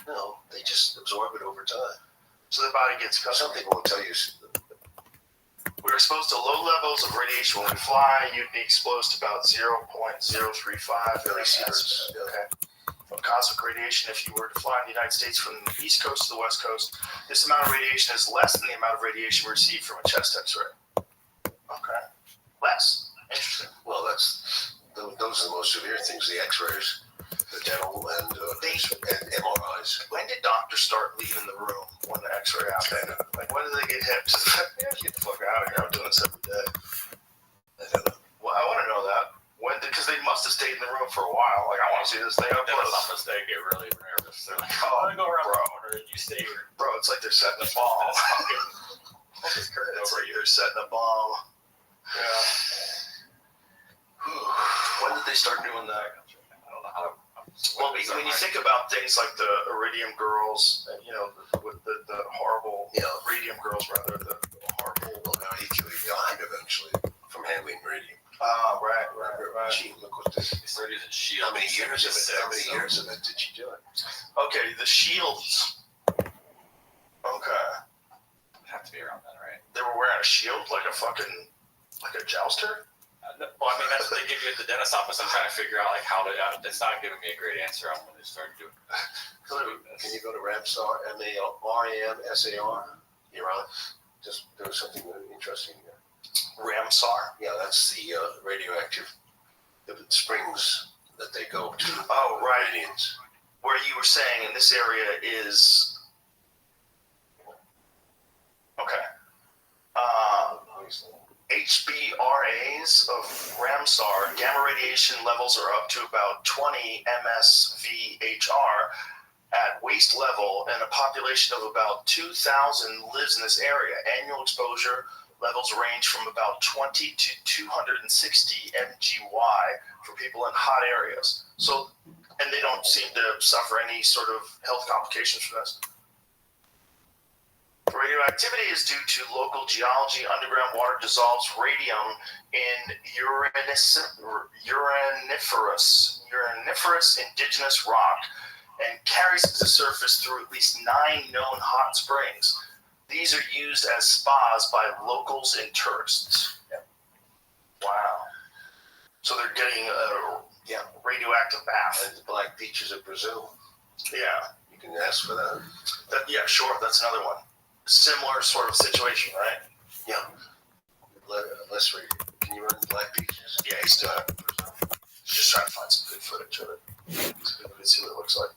No, they just absorb it over time. So the body gets cut. Some people will tell you. We're exposed to low levels of radiation when we fly. You'd be exposed to about 0.035 millisieverts. Okay. Of cosmic radiation, if you were to fly in the United States from the East Coast to the West Coast, this amount of radiation is less than the amount of radiation received from a chest X-ray. Okay. Less. Interesting. Well, those are the most severe things, the X-rays. the dental and MRIs. When did doctors start leaving the room when the X-ray happened? Like, when did they get hit? Just get the fuck out of here. I'm doing this every day. I don't know. Well, I want to know that. When? Because they must have stayed in the room for a while. Like, I want to see this thing up There was close. some mistake. Get really nervous. They're like, Oh, I'm gonna go around bro. the corner and you stay here. Bro, it's like they're setting a bomb. Hold this curtain It's over like you. they're setting a bomb. Yeah. When did they start doing that? I don't know how to. Well, when you think about things like the Iridium girls, and, you know, with the horrible Radium girls, rather, the horrible. Well, now he died eventually from handling radium. Right. Gee, look what this. They started using shield. How many years of it did she do it? Okay, the shields. Okay. Have to be around then, right? They were wearing a shield like a jouster? Well, I mean, that's what they give you at the dentist office. I'm trying to figure out, like, how to. It's not giving me a great answer on when they started doing this. Can you go to Ramsar, MARMSAR? You're on. Just there was something really interesting here. Ramsar? Yeah, that's the radioactive springs that they go to. Oh, right. Indians. Where you were saying in this area is. Okay. HBRAs of Ramsar, gamma radiation levels are up to about 20 MSVHR at waist level, and a population of about 2,000 lives in this area. Annual exposure levels range from about 20 to 260 MGY for people in hot areas. So, and they don't seem to suffer any sort of health complications from this. Radioactivity is due to local geology. Underground water dissolves radium in uraniferous indigenous rock and carries it to the surface through at least 9 known hot springs. These are used as spas by locals and tourists. Wow. So they're getting a radioactive bath. And the black beaches of Brazil. Yeah. You can ask for that. Yeah, sure. That's another one. Similar sort of situation, right? Yeah. Let's read. Can you run black beaches? Yeah, he's doing it. Just trying to find some good footage of it. So we can see what it looks like.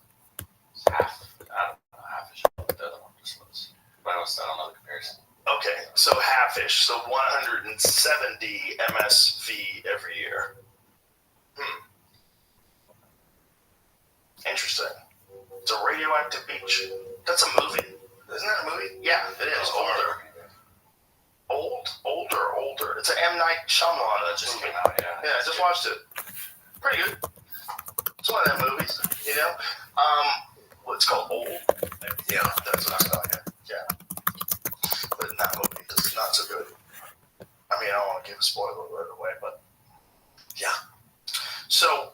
Half. I don't know, half-ish. The other one just was. But I don't know the comparison. Okay, so half-ish. So 170 MSV every year. Interesting. It's a radioactive beach. That's a movie. Isn't that a movie? Yeah, it is. Older. It's an M. Night Shyamalan That just movie. came out, yeah. Yeah, I just watched it. Pretty good. It's one of them movies, you know? It's called Old. Yeah, that's what I'm talking about. Yeah. But in that movie, it's not so good. I mean, I don't want to give a spoiler right away, but yeah. So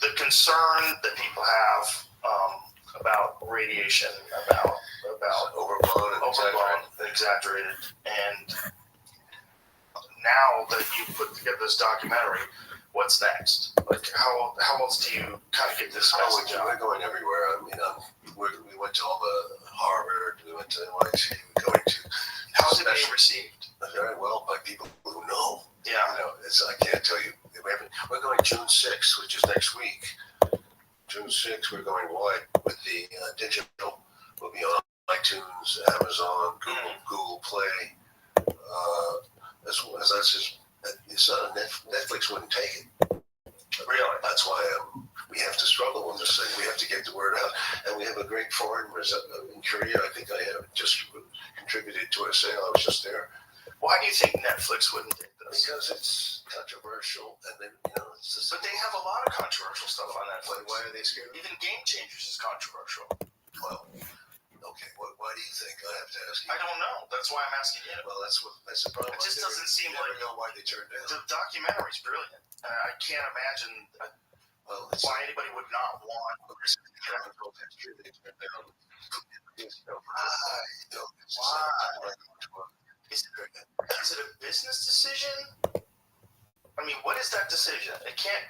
the concern that people have about radiation, about overblown and exaggerated, and now that you put together this documentary, what's next? Like, how else do you kind of get this message out? We're going everywhere. I mean, we went to all the Harvard, we went to NYU, going to. How's it being received? Very well by people who know. Yeah. You know, I can't tell you. We're going June 6th, which is next week. June 6th, we're going wide with the digital. We'll be on iTunes, Amazon, Google Play. As that's just, it's Netflix wouldn't take it. Really, that's why we have to struggle on this thing. We have to get the word out, and we have a great foreign in Korea. I think I have just contributed to a sale. I was just there. Why do you think Netflix wouldn't take this? Because it's controversial, and then it's the But they have a lot of controversial stuff on Netflix. Why are they scared? Even Game Changers is controversial. Well, okay. Why do you think? I have to ask you. I don't know. That's why I'm asking you. Well, that's the problem. It just doesn't seem you never like know why they turned down. the documentary's brilliant. I can't imagine why anybody would not want. They turned down. Is it a business decision? I mean, what is that decision? It can't.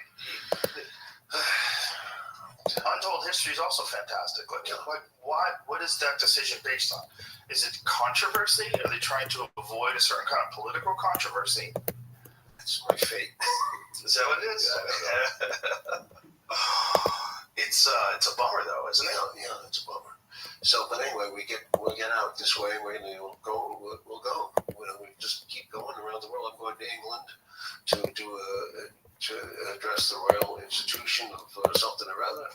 Untold History is also fantastic. What is that decision based on? Is it controversy? Are they trying to avoid a certain kind of political controversy? It's my fate. Is that what it is? It's a bummer though, isn't it? Yeah, it's a bummer. So, but anyway, we'll get out this way. We'll go. We just keep going around the world. I'm going to England to address the Royal Institution of something or other,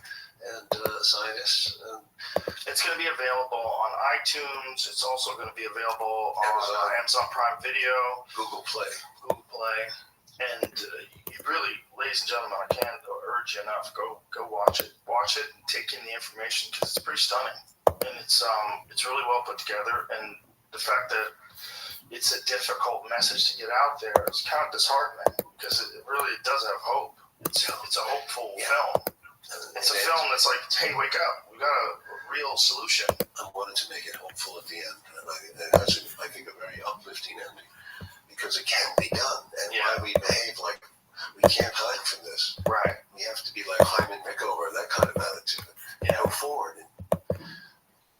and scientists. And it's going to be available on iTunes. It's also going to be available on Amazon Prime Video, Google Play. And really, ladies and gentlemen, I can't urge you enough. Go watch it. Watch it and take in the information because it's pretty stunning. And it's really well put together. And the fact that it's a difficult message to get out there is kind of disheartening because it really does have hope. It's a hopeful film. It's a film that's like, hey, wake up. We got a real solution. I wanted to make it hopeful at the end. And I think a very uplifting ending. Because it can be done, and why we behave like we can't hide from this. Right. We have to be like Hyman Rickover, that kind of attitude. Go forward and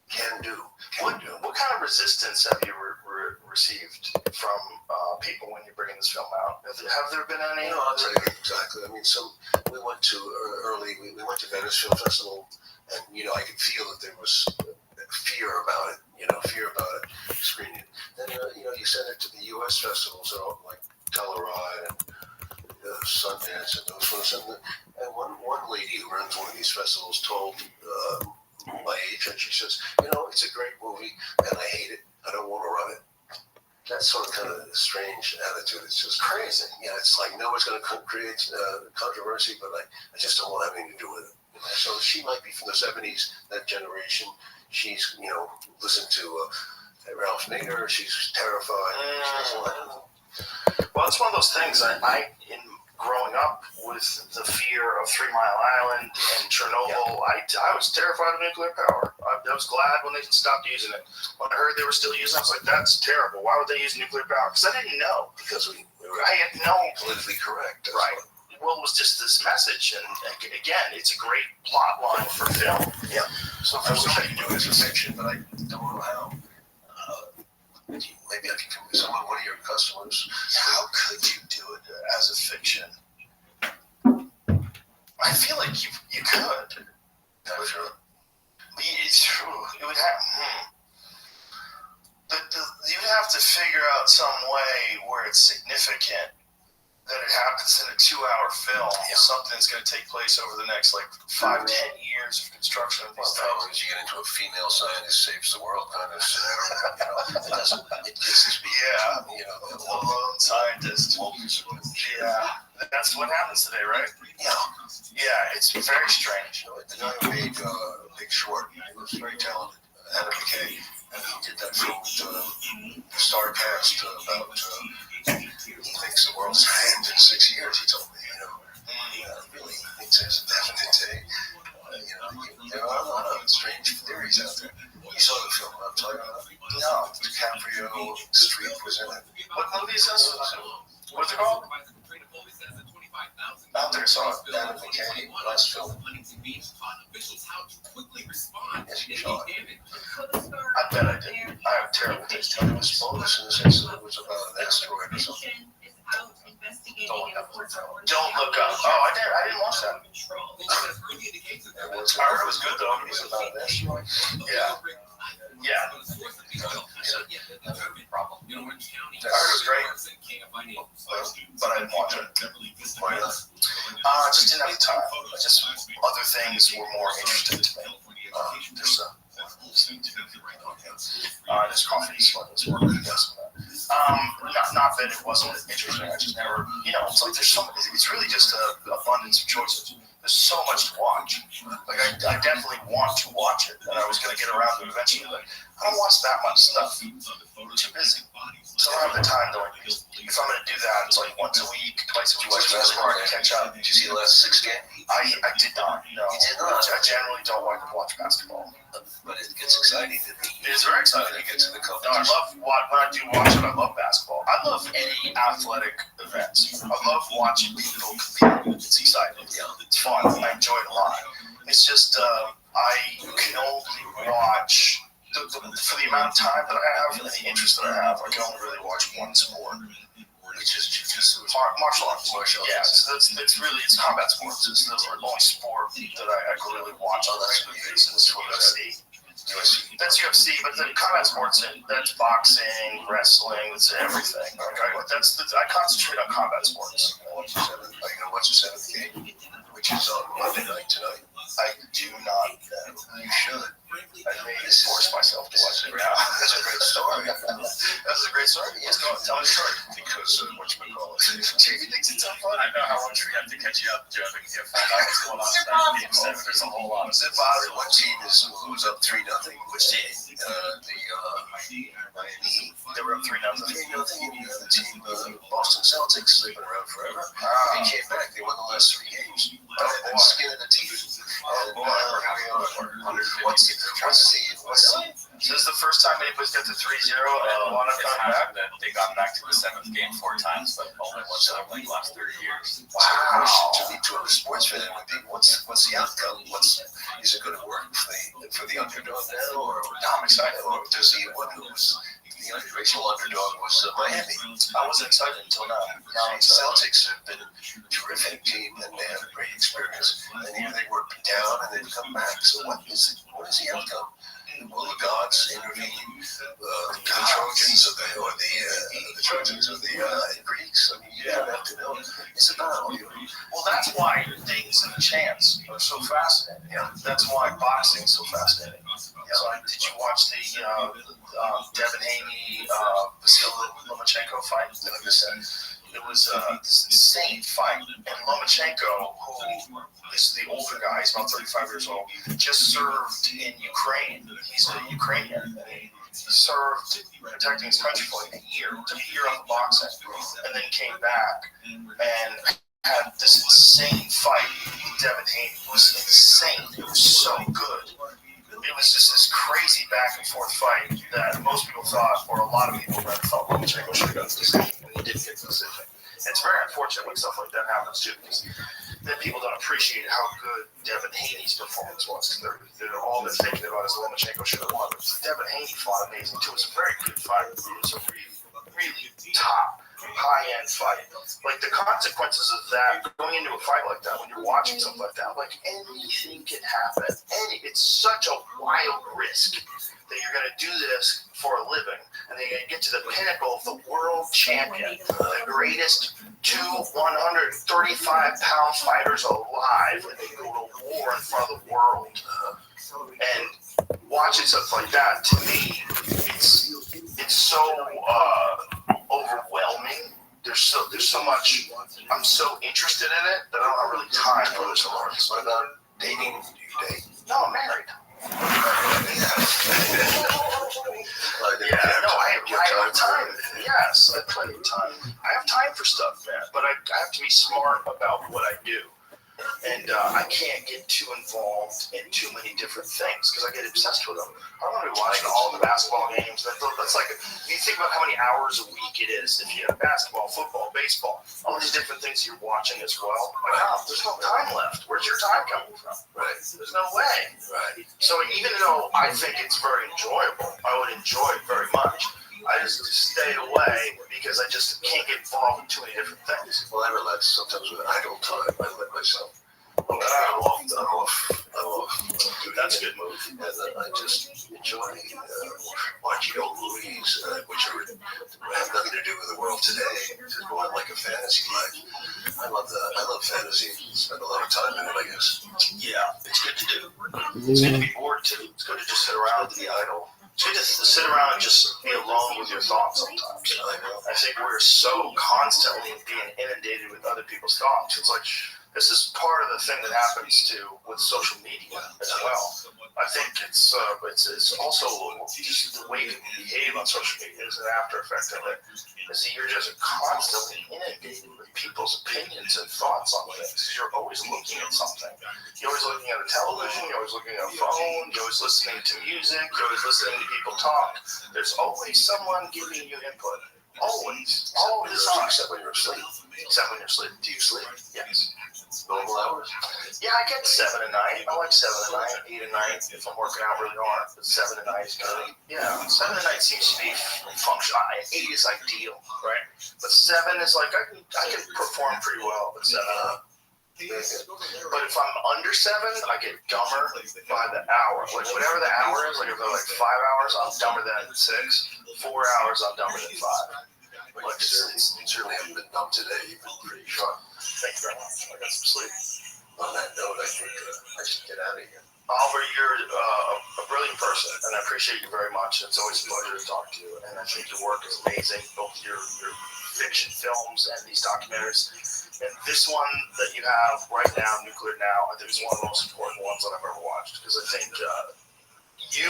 can do. What kind of resistance have you received from people when you're bringing this film out? Have there been any? No, I'll tell you exactly. I mean, we went to we went to Venice Film Festival, and I could feel that there was fear about it. Fear about it screening. Then you send it to the U.S. festivals, like Telluride and Sundance and those ones. And one lady who runs one of these festivals told my agent, she says, it's a great movie, and I hate it. I don't want to run it. That's sort of kind of a strange attitude. It's just crazy. Yeah, it's like no one's going to create controversy, but I just don't want anything to do with it. So she might be from the 70s, that generation. She's, listened to Ralph Nader. She's terrified. Well, it's one of those things. I in growing up with the fear of 3 Mile Island and Chernobyl, I was terrified of nuclear power. I was glad when they stopped using it. When I heard they were still using it, I was like, that's terrible. Why would they use nuclear power? Because I didn't know. Because I had no politically correct. Right. Well, it was just this message, and again, it's a great plot line for film. Yeah. So I wish I could do it as a fiction, but I don't know how. Maybe I can come with one of your customers. How could you do it as a fiction? I feel like you could. It would have. You'd have to figure out some way where it's significant. That it happens in a 2-hour film. Something's going to take place over the next 5-10 years of construction of these things. You get into a female scientist saves the world kind of scenario. It gets to be, the lone scientist. Yeah, that's what happens today, right? Yeah, it's very strange. The guy who made Big Short, he was very talented. Adam McKay, and he did that film with the star cast about. He thinks the world's going to end in 6 years, he told me, He really thinks there's a definite day. There are a lot of strange theories out there. You saw the film I'm talking about? No. DiCaprio, Streep was in it. What movie is this? What's it called? Out there, saw it. Adam McKay, last film. Yes, you saw it. I bet I did. I have terrible taste. It was bonus in the sense that it was about an asteroid or something. Don't look up. Oh, I didn't watch that. I heard it was good though. It was about an asteroid. Yeah. I heard it was great. But I didn't watch it. Why not? I just didn't have the time. Other things were more interesting to me. This coffee is working. Not that it wasn't interesting. I just never, it's like it's really just an abundance of choices. There's so much to watch. I definitely want to watch it, and I was going to get around to it eventually, but I don't watch that much stuff. I'm too busy. So I don't have the time to, if I'm going to do that, it's like once a week, twice a week, it's hard to catch up. Did you see the last 6 games? I did not, no. You did not? I generally don't like to watch basketball. But it gets exciting. It is very exciting. You get to the coverage. No, I love, when I do watch it, I love basketball. I love any athletic events. I love watching people compete. It's exciting. It's fun. I enjoy it a lot. It's just, I can only watch, for the amount of time that I have and the interest that I have, I can only really watch one sport. Which is jiu-jitsu. Martial arts. Yeah, arts. it's really combat sports. It's the only sport that I can really watch on a regular basis for UFC. That's UFC, but the combat sports, that's boxing, wrestling, that's everything. I concentrate on combat sports. Are you going to watch the 7th game, which is on Monday night tonight? I do not. You should. I may force myself to watch it now. That's a great story. That's a great story. Yes, go on, tell me the story. Because whatchamacallit. Jamie thinks it's so funny. I know how much we have to catch you up, Joe, to find out what's going on tonight. Game 7, there's a whole lot of It bothers what team was up 3-0? Which team? Miami. They were up 3-0. 3-0. The team, Boston Celtics, they've been around forever. They came back. They won the last 3 games. And skin of the teeth. This is the first time anybody's got to 3-0 and want to come back. That they got back to the 7th game 4 times, but only once in like the last 30 years. Wow. To a sports fan, what's the outcome? Is it going to work for the underdog now, or I'm excited. Or does the one who was the original underdog was Miami? I wasn't excited until now. The Celtics have been a terrific team, and they have a great experience. And here they were down, and they've come back. So what is the outcome? Will the gods intervene? The Trojans or the Trojans or the Greeks? I mean, you don't have to know. It's about Well, that's why things and chants are so fascinating. Yeah, that's why boxing is so fascinating. So, did you watch the Devin Haney, Vasily Lomachenko fight? Like I said, it was this insane fight, and Lomachenko, who is the older guy, he's about 35 years old, just served in Ukraine. He's a Ukrainian, and he served protecting his country for like a year, took a year off of boxing, and then came back and had this insane fight with Devin Haney. It was insane. It was so good. It was just this crazy back and forth fight that most people thought, or a lot of people rather thought, Lomachenko should have got the decision, and he didn't get the decision. It's very unfortunate when stuff like that happens too, because then people don't appreciate how good Devin Haney's performance was. They're all they're thinking about is Lomachenko should have won. But Devin Haney fought amazing too. It was a very good fight. It was a really top, high-end fight. Like the consequences of that, going into a fight like that, when you're watching something like that, like anything can happen. It's such a wild risk that you're going to do this for a living, and then you're going to get to the pinnacle of the world champion, the greatest 135-pound fighters alive, and they go to war in front of the world. And watching something like that, to me, it's so overwhelming. There's so much. I'm so interested in it that I don't have really time for this alone. What about dating? Do you date? No, I'm married. I have time. Yes, I have plenty of time. I have time for stuff, man, but I have to be smart about what I do. And I can't get too involved in too many different things because I get obsessed with them. I want to be watching all the basketball games. That's like, you think about how many hours a week it is if you have basketball, football, baseball, all these different things you're watching as well. Like, oh, there's no time left. Where's your time coming from? Right. There's no way. Right. So even though I think it's very enjoyable, I would enjoy it very much. I just stay away because I just can't get involved in too many different things. Well, I relax sometimes with idle time. I let myself. I'm off. That's a good move. And I just enjoy watching old movies, which have nothing to do with the world today. Just going like a fantasy life. I love fantasy. Spend a lot of time in it, I guess. Yeah, it's good to do. It's good to be bored too. It's good to just sit around and be idle. It's good to sit around and just be alone with your thoughts sometimes. I think we're so constantly being inundated with other people's thoughts. It's like, this is part of the thing that happens with social media as well. I think it's also just the way you behave on social media is an after effect of it. Is that you're just constantly inundated with people's opinions and thoughts on things. You're always looking at something. You're always looking at a television. You're always looking at a phone. You're always listening to music. You're always listening to people talk. There's always someone giving you input. Always. All the time. Except when you're asleep. Except when you're asleep. Do you sleep? Yes. Normal hours? Yeah, I get 7 at night. I like 7 at night, 8 at night if I'm working out really hard. But 7 at night is good. Yeah, 7 at night seems to be functional. 8 is ideal, right? But 7 is like I can perform pretty well with 7. But if I'm under 7, I get dumber by the hour. Like whatever the hour is, like if they're like 5 hours, I'm dumber than 6. 4 hours, I'm dumber than 5. Like you certainly haven't been dumb today. You've been pretty sharp. Thank you very much. I got some sleep. On that note, I think I should get out of here. Oliver, you're a brilliant person, and I appreciate you very much. It's always a pleasure to talk to you, and I think your work is amazing, both your fiction films and these documentaries. And this one that you have right now, Nuclear Now, I think is one of the most important ones that I've ever watched, because I think you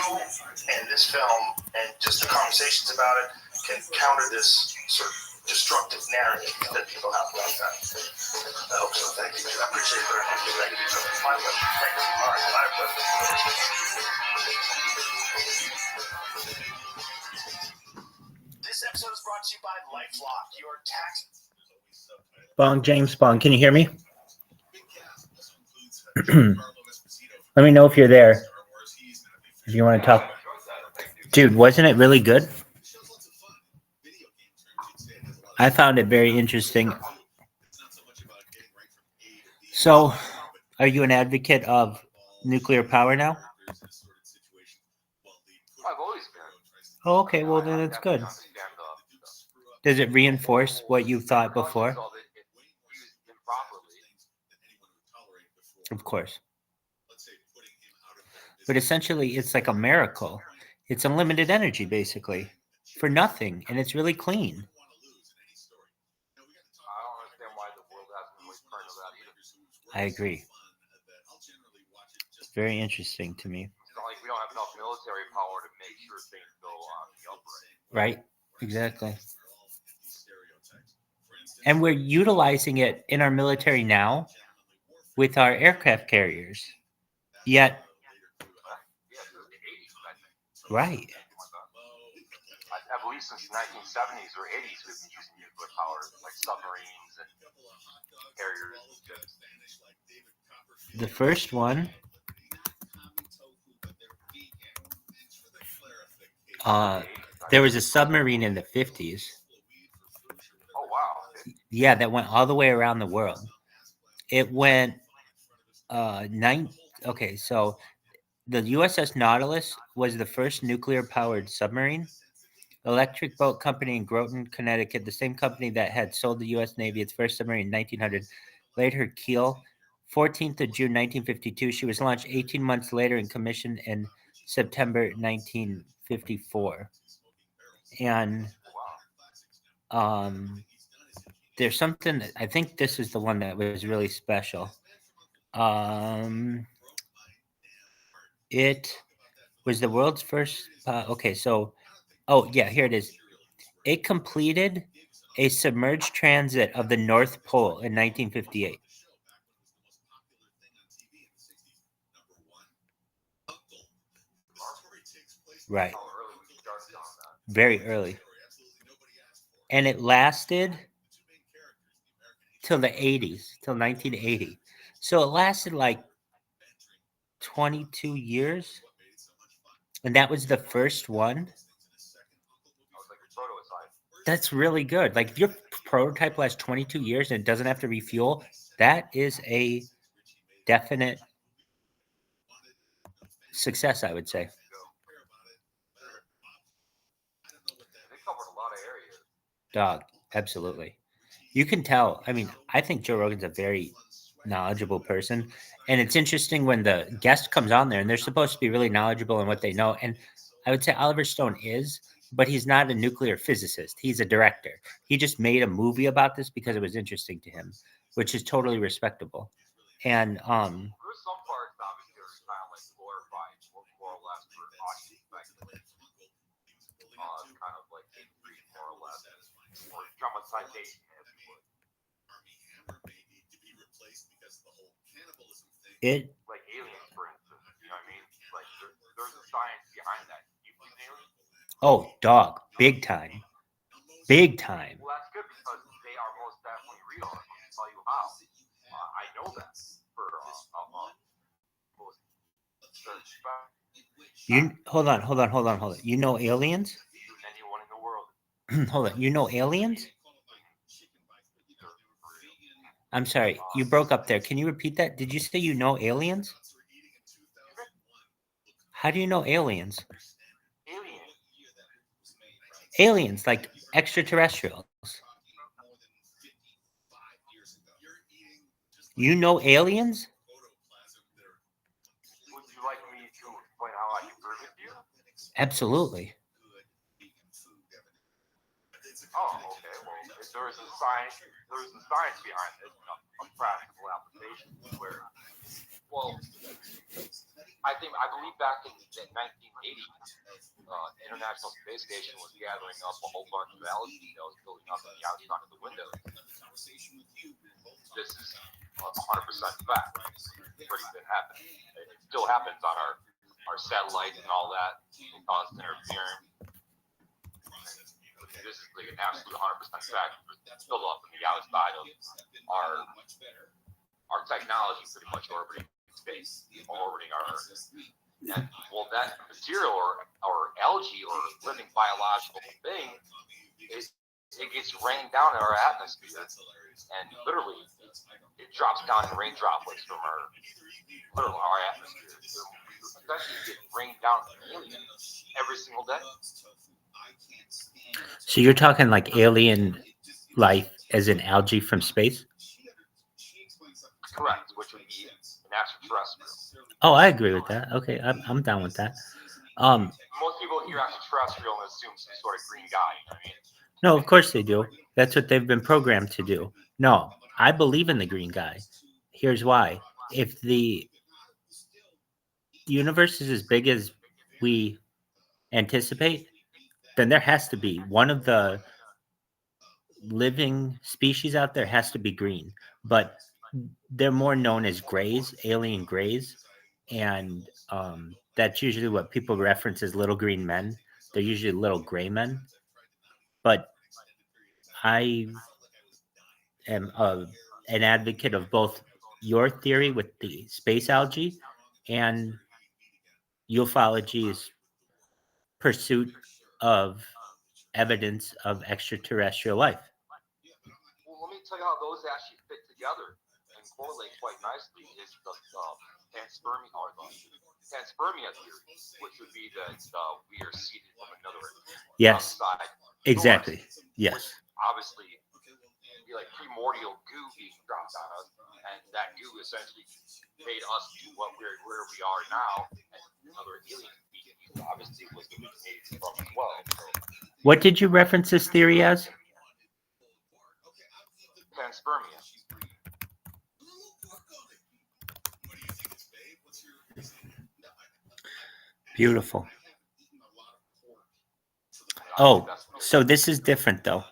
and this film and just the conversations about it can counter this sort of destructive narrative that people have about that. I hope so. Thank you. I appreciate it very much. Thank you. My pleasure. Thank you. All right. My pleasure. This episode is brought to you by LifeLock, your tax. Bong, James Bong, can you hear me? Let me know if you're there. If you want to talk. Dude, wasn't it really good? I found it very interesting. So, are you an advocate of nuclear power now? I've always been. Oh, okay, well then it's good. Does it reinforce what you thought before? Of course. But essentially, it's like a miracle. It's unlimited energy, basically, for nothing, and it's really clean. I agree. It's very interesting to me. It's not like we don't have enough military power to make sure things go on the upright. Right? Exactly. And we're utilizing it in our military now with our aircraft carriers. Yet, right. I believe since the 1970s or 80s, we've been using nuclear power, like submarines and carriers. The first one, there was a submarine in the 50s. Oh, wow. Yeah, that went all the way around the world. It went okay, so the USS Nautilus was the first nuclear-powered submarine. Electric Boat Company in Groton, Connecticut, the same company that had sold the U.S. Navy its first submarine in 1900, laid her keel 14th of June 1952. She was launched 18 months later and commissioned in September 1954. And there's something that I think this is the one that was really special. It was the world's first. Okay, so, oh yeah, here it is. It completed a submerged transit of the North Pole in 1958. Right. Very early. And it lasted till the 80s, till 1980. So it lasted like 22 years. And that was the first one. That's really good. Like if your prototype lasts 22 years and it doesn't have to refuel, that is a definite success, I would say. They covered a lot of areas. Dog, absolutely. You can tell. I mean, I think Joe Rogan's a very knowledgeable person. And it's interesting when the guest comes on there and they're supposed to be really knowledgeable in what they know. And I would say Oliver Stone is, but he's not a nuclear physicist. He's a director. He just made a movie about this because it was interesting to him, which is totally respectable. And There's some parts obviously are kind of like glorified, more or less for audience effect. Kind of like more or less, or dramatization, as it would. it Like aliens, for instance. You know what I mean? Like there's a science behind that. You believe in aliens? oh, dog, big time. big time. Well, that's good because they are most definitely real. And let me tell you how. I know that for most You hold on. You know aliens? anyone in the world. Hold on. You know aliens? I'm sorry, you broke up there. Can you repeat that? Did you say you know aliens? How do you know aliens? Alien. Aliens, like extraterrestrials. You know aliens? Would you like me to explain how I can prove it to you? Absolutely. Oh, okay. Well, there's a science behind this, a practical application where, well, I believe back in 1980, the International Space Station was gathering up a whole bunch of algae that was building up on the outside of the window. This is 100% fact. Pretty been happening. It still happens on our satellites and all that, constant interference. This is like an absolute 100% fact. It's still up on the outside of our technology, pretty much orbiting space, orbiting our Earth. And well, that material or algae or living biological thing, it gets rained down in our atmosphere, and literally it drops down in rain droplets from our atmosphere. We essentially get rained down from aliens every single day. So you're talking like alien life as in algae from space? Correct, which would be an extraterrestrial. Oh, I agree with that. Okay, I'm down with that. Most people hear extraterrestrial and assume some sort of green guy. You know what I mean? No, of course they do. That's what they've been programmed to do. No, I believe in the green guy. Here's why. If the universe is as big as we anticipate, then there has to be one of the living species out there has to be green. But they're more known as grays, alien grays. And that's usually what people reference as little green men. They're usually little gray men. But I am an advocate of both your theory with the space algae and ufology's pursuit of evidence of extraterrestrial life. Well, let me tell you how those actually fit together and correlate quite nicely. Is the panspermia or the panspermia theory, which would be that we are seeded from another Yes, outside exactly. source, Yes. which obviously be like primordial goo being dropped on us, and that goo essentially made us to where we are now, and another alien species obviously was originated from as well. So, What did you reference this theory as? panspermia. Beautiful. Oh, so this is different though.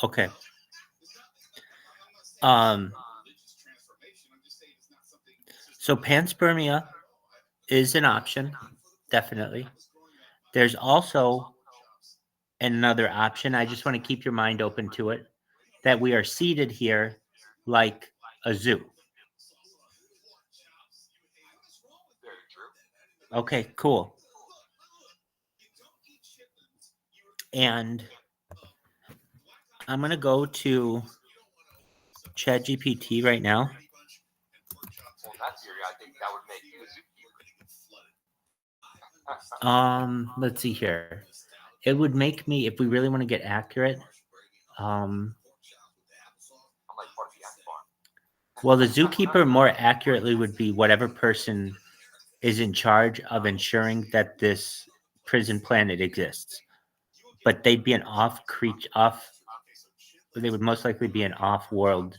Okay. So panspermia is an option, definitely. There's also another option. I just want to keep your mind open to it. That we are seated here like a zoo. Very true. Okay, cool. And I'm going to go to ChatGPT right now. Well, in that theory, I think that would make you a zookeeper. Let's see here. It would make me, if we really want to get accurate, I'm like part of the ant farm. well, the zookeeper more accurately would be whatever person is in charge of ensuring that this prison planet exists. But they'd be an they would most likely be an off-world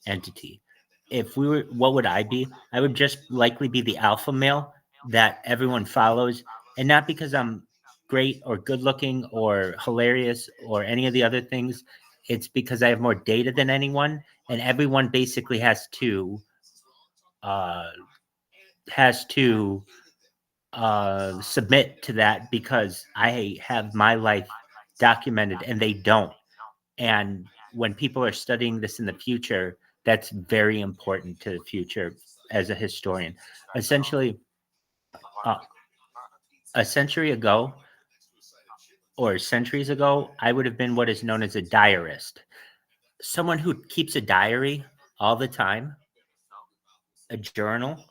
entity. If we were, what would I be? I would just likely be the alpha male that everyone follows, and not because I'm great or good looking or hilarious or any of the other things. It's because I have more data than anyone, and everyone basically has to submit to that because I have my life documented and they don't. And when people are studying this in the future, that's very important to the future as a historian. Essentially, uh, a century ago or centuries ago, I would have been what is known as a diarist, someone who keeps a diary all the time, a journal.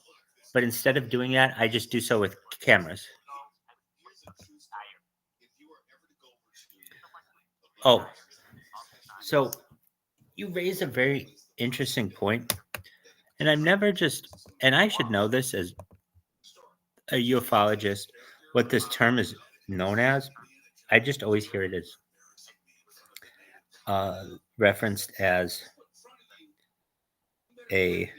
But instead of doing that, I just do so with cameras. Oh, so you raise a very interesting point, and I've never just, and I should know this as a ufologist, what this term is known as. I just always hear it as referenced as a,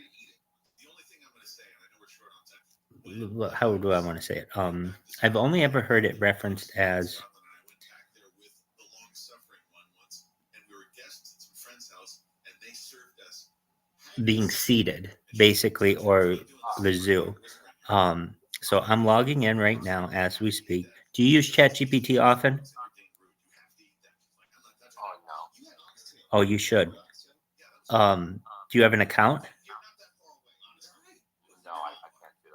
how do I want to say it? I've only ever heard it referenced as being seated, basically, or the zoo. So I'm logging in right now as we speak. Do you use ChatGPT often? Oh no, Oh, you should. Do you have an account? no, I can't do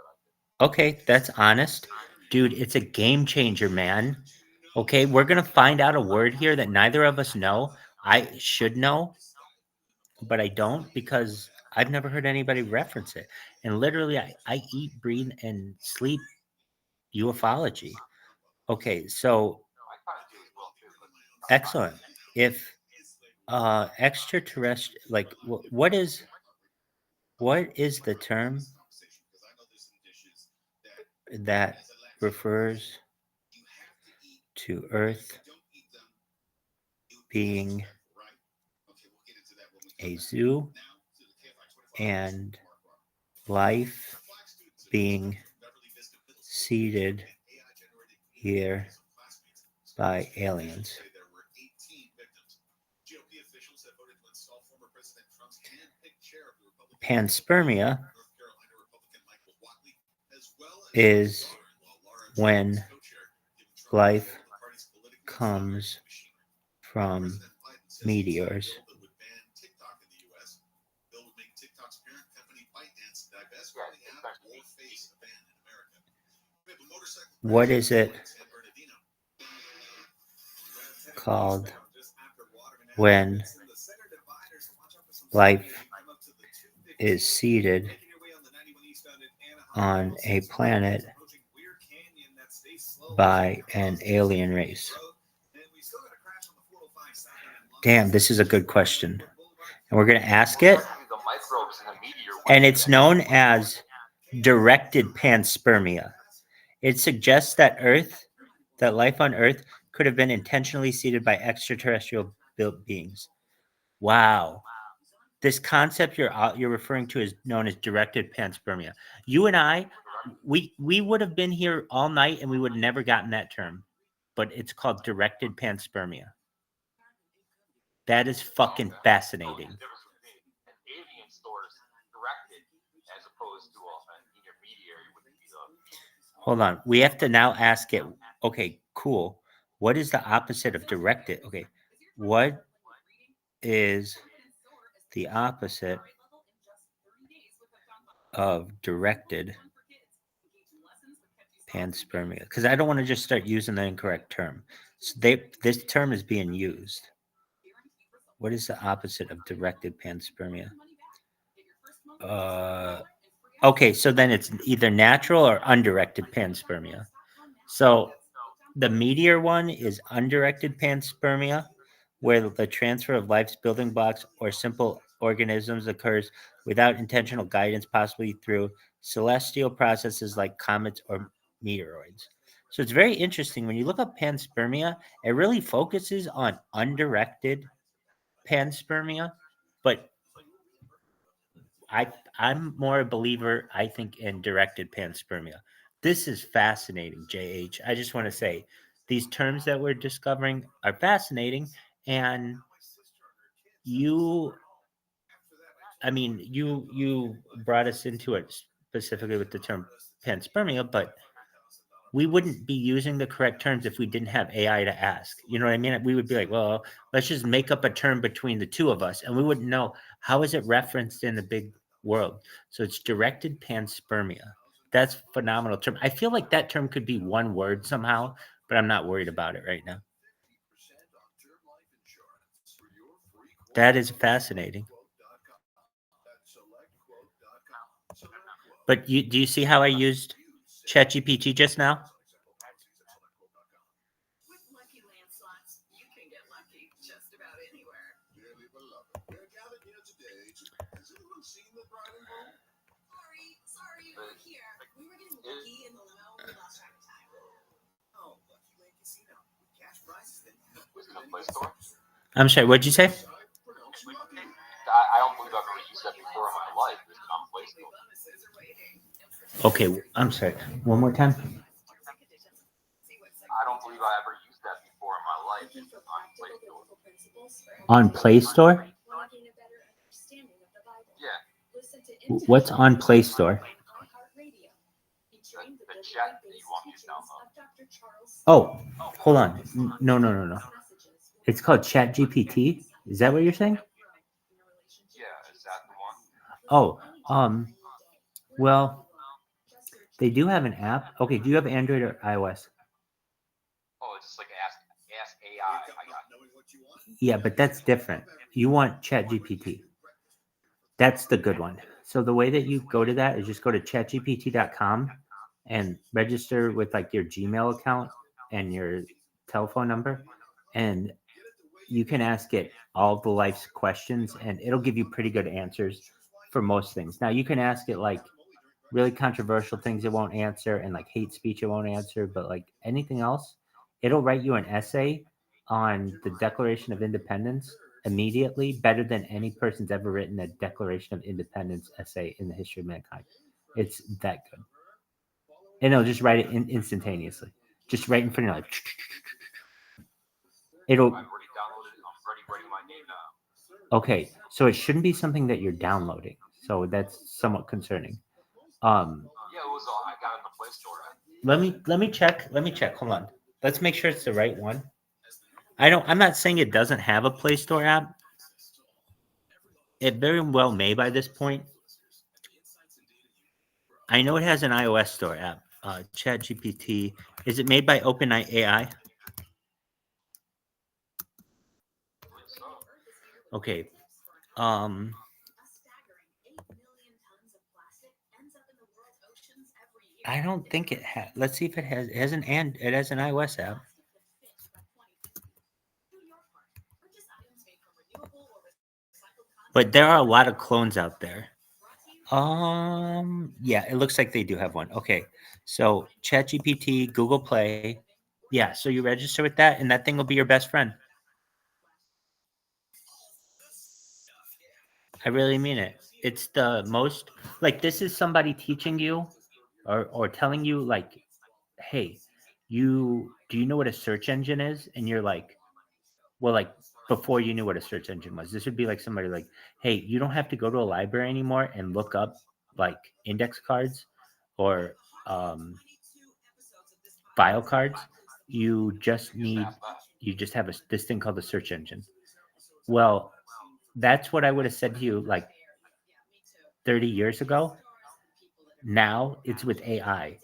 that. Okay, that's honest. Dude, it's a game changer, man. Okay, we're going to find out a word here that neither of us know. I should know, but I don't because I've never heard anybody reference it. And literally, I eat, breathe, and sleep ufology. Okay, so I kind of do as well too, but excellent. If extraterrestrial, like, what is the term that refers to Earth being a zoo and life being seeded here by aliens? Panspermia is when life comes from meteors. What is it called when life is seeded on a planet by an alien race? Damn, this is a good question. And we're going to ask it. the microbes in the meteor. And it's known as directed panspermia. It suggests that life on Earth could have been intentionally seeded by extraterrestrial built beings. Wow. This concept you're referring to is known as directed panspermia. You and I, we would have been here all night and we would have never gotten that term, but it's called directed panspermia. That is fucking fascinating. An alien source directed as opposed to an intermediary would be the. Hold on. We have to now ask it. Okay, cool. What is the opposite of directed? Okay. What is the opposite of directed panspermia? Because I don't want to just start using the incorrect term. So this term is being used. What is the opposite of directed panspermia? Okay, so then it's either natural or undirected panspermia. So the meteor one is undirected panspermia, where the transfer of life's building blocks or simple organisms occurs without intentional guidance, possibly through celestial processes like comets or meteoroids. So it's very interesting. When you look up panspermia, it really focuses on undirected panspermia, but I'm more a believer, I think, in directed panspermia. This is fascinating, JH. I just want to say these terms that we're discovering are fascinating, and you you brought us into it specifically with the term panspermia, but we wouldn't be using the correct terms if we didn't have AI to ask. You know what I mean? We would be like, well, let's just make up a term between the two of us, and we wouldn't know how is it referenced in the big world. So it's directed panspermia. That's a phenomenal term. I feel like that term could be one word somehow, but I'm not worried about it right now. That is fascinating. But do you see how I used ChatGPT just now? Was it a Play Store? I'm sorry, what'd you say? I don't believe I've ever used that before in my life. It's on Play Store. Okay, I'm sorry. One more time. I don't believe I ever used that before in my life. It's on Play Store. On Play Store? Yeah, What's on Play Store? the chat that you want me to download. Oh, hold on. No. It's called ChatGPT. Is that what you're saying? Yeah, is that the one? Oh, well, they do have an app. Okay, do you have Android or iOS? Oh, it's just like ask AI. I got Yeah, but that's different. You want ChatGPT. That's the good one. So the way that you go to that is just go to chatgpt.com and register with like your Gmail account and your telephone number, and you can ask it all the life's questions and it'll give you pretty good answers for most things. Now you can ask it like really controversial things it won't answer, and like hate speech it won't answer, but like anything else, it'll write you an essay on the Declaration of Independence immediately, better than any person's ever written a Declaration of Independence essay in the history of mankind. It's that good. And it'll just write it instantaneously, just right in front of you, like it'll. I've already downloaded it. I'm ready writing my name now. Okay, so it shouldn't be something that you're downloading, so that's somewhat concerning. Yeah, it was. I got it in the Play Store. Let me check. Let me check. Hold on. Let's make sure it's the right one. I'm not saying it doesn't have a Play Store app. It very well may by this point. I know it has an iOS store app. ChatGPT. Is it made by OpenAI? I believe so. Okay. Um. I don't think it has. Let's see if it has. It has it has an iOS app. But there are a lot of clones out there. Yeah, it looks like they do have one. Okay. So ChatGPT, Google Play. Yeah, so you register with that and that thing will be your best friend. I really mean it. It's the most like this is somebody teaching you or telling you like, hey, do you know what a search engine is? And you're like, well, like before you knew what a search engine was. This would be like somebody like, hey, you don't have to go to a library anymore and look up like index cards or file cards. You just You just need ask that. you just have this thing called the search engine. Well, that's what I would have said to you like 30 years ago. Now it's with AI.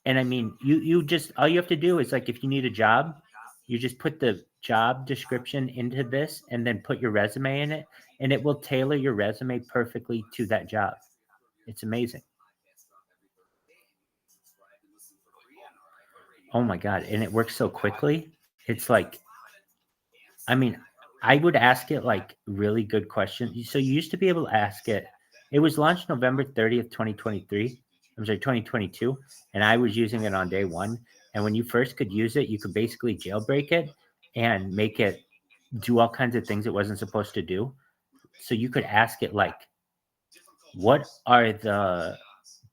And I mean, you just all you have to do is like if you need a job, you just put the job description into this and then put your resume in it and it will tailor your resume perfectly to that job. It's amazing. Really cool. Oh my god, and it works so quickly. It's like I mean, I would ask it like really good questions. So you used to be able to ask it. It was launched November 30th, 2023. I'm sorry, 2022. And I was using it on day one. And when you first could use it, you could basically jailbreak it and make it do all kinds of things it wasn't supposed to do. So you could ask it like, what are the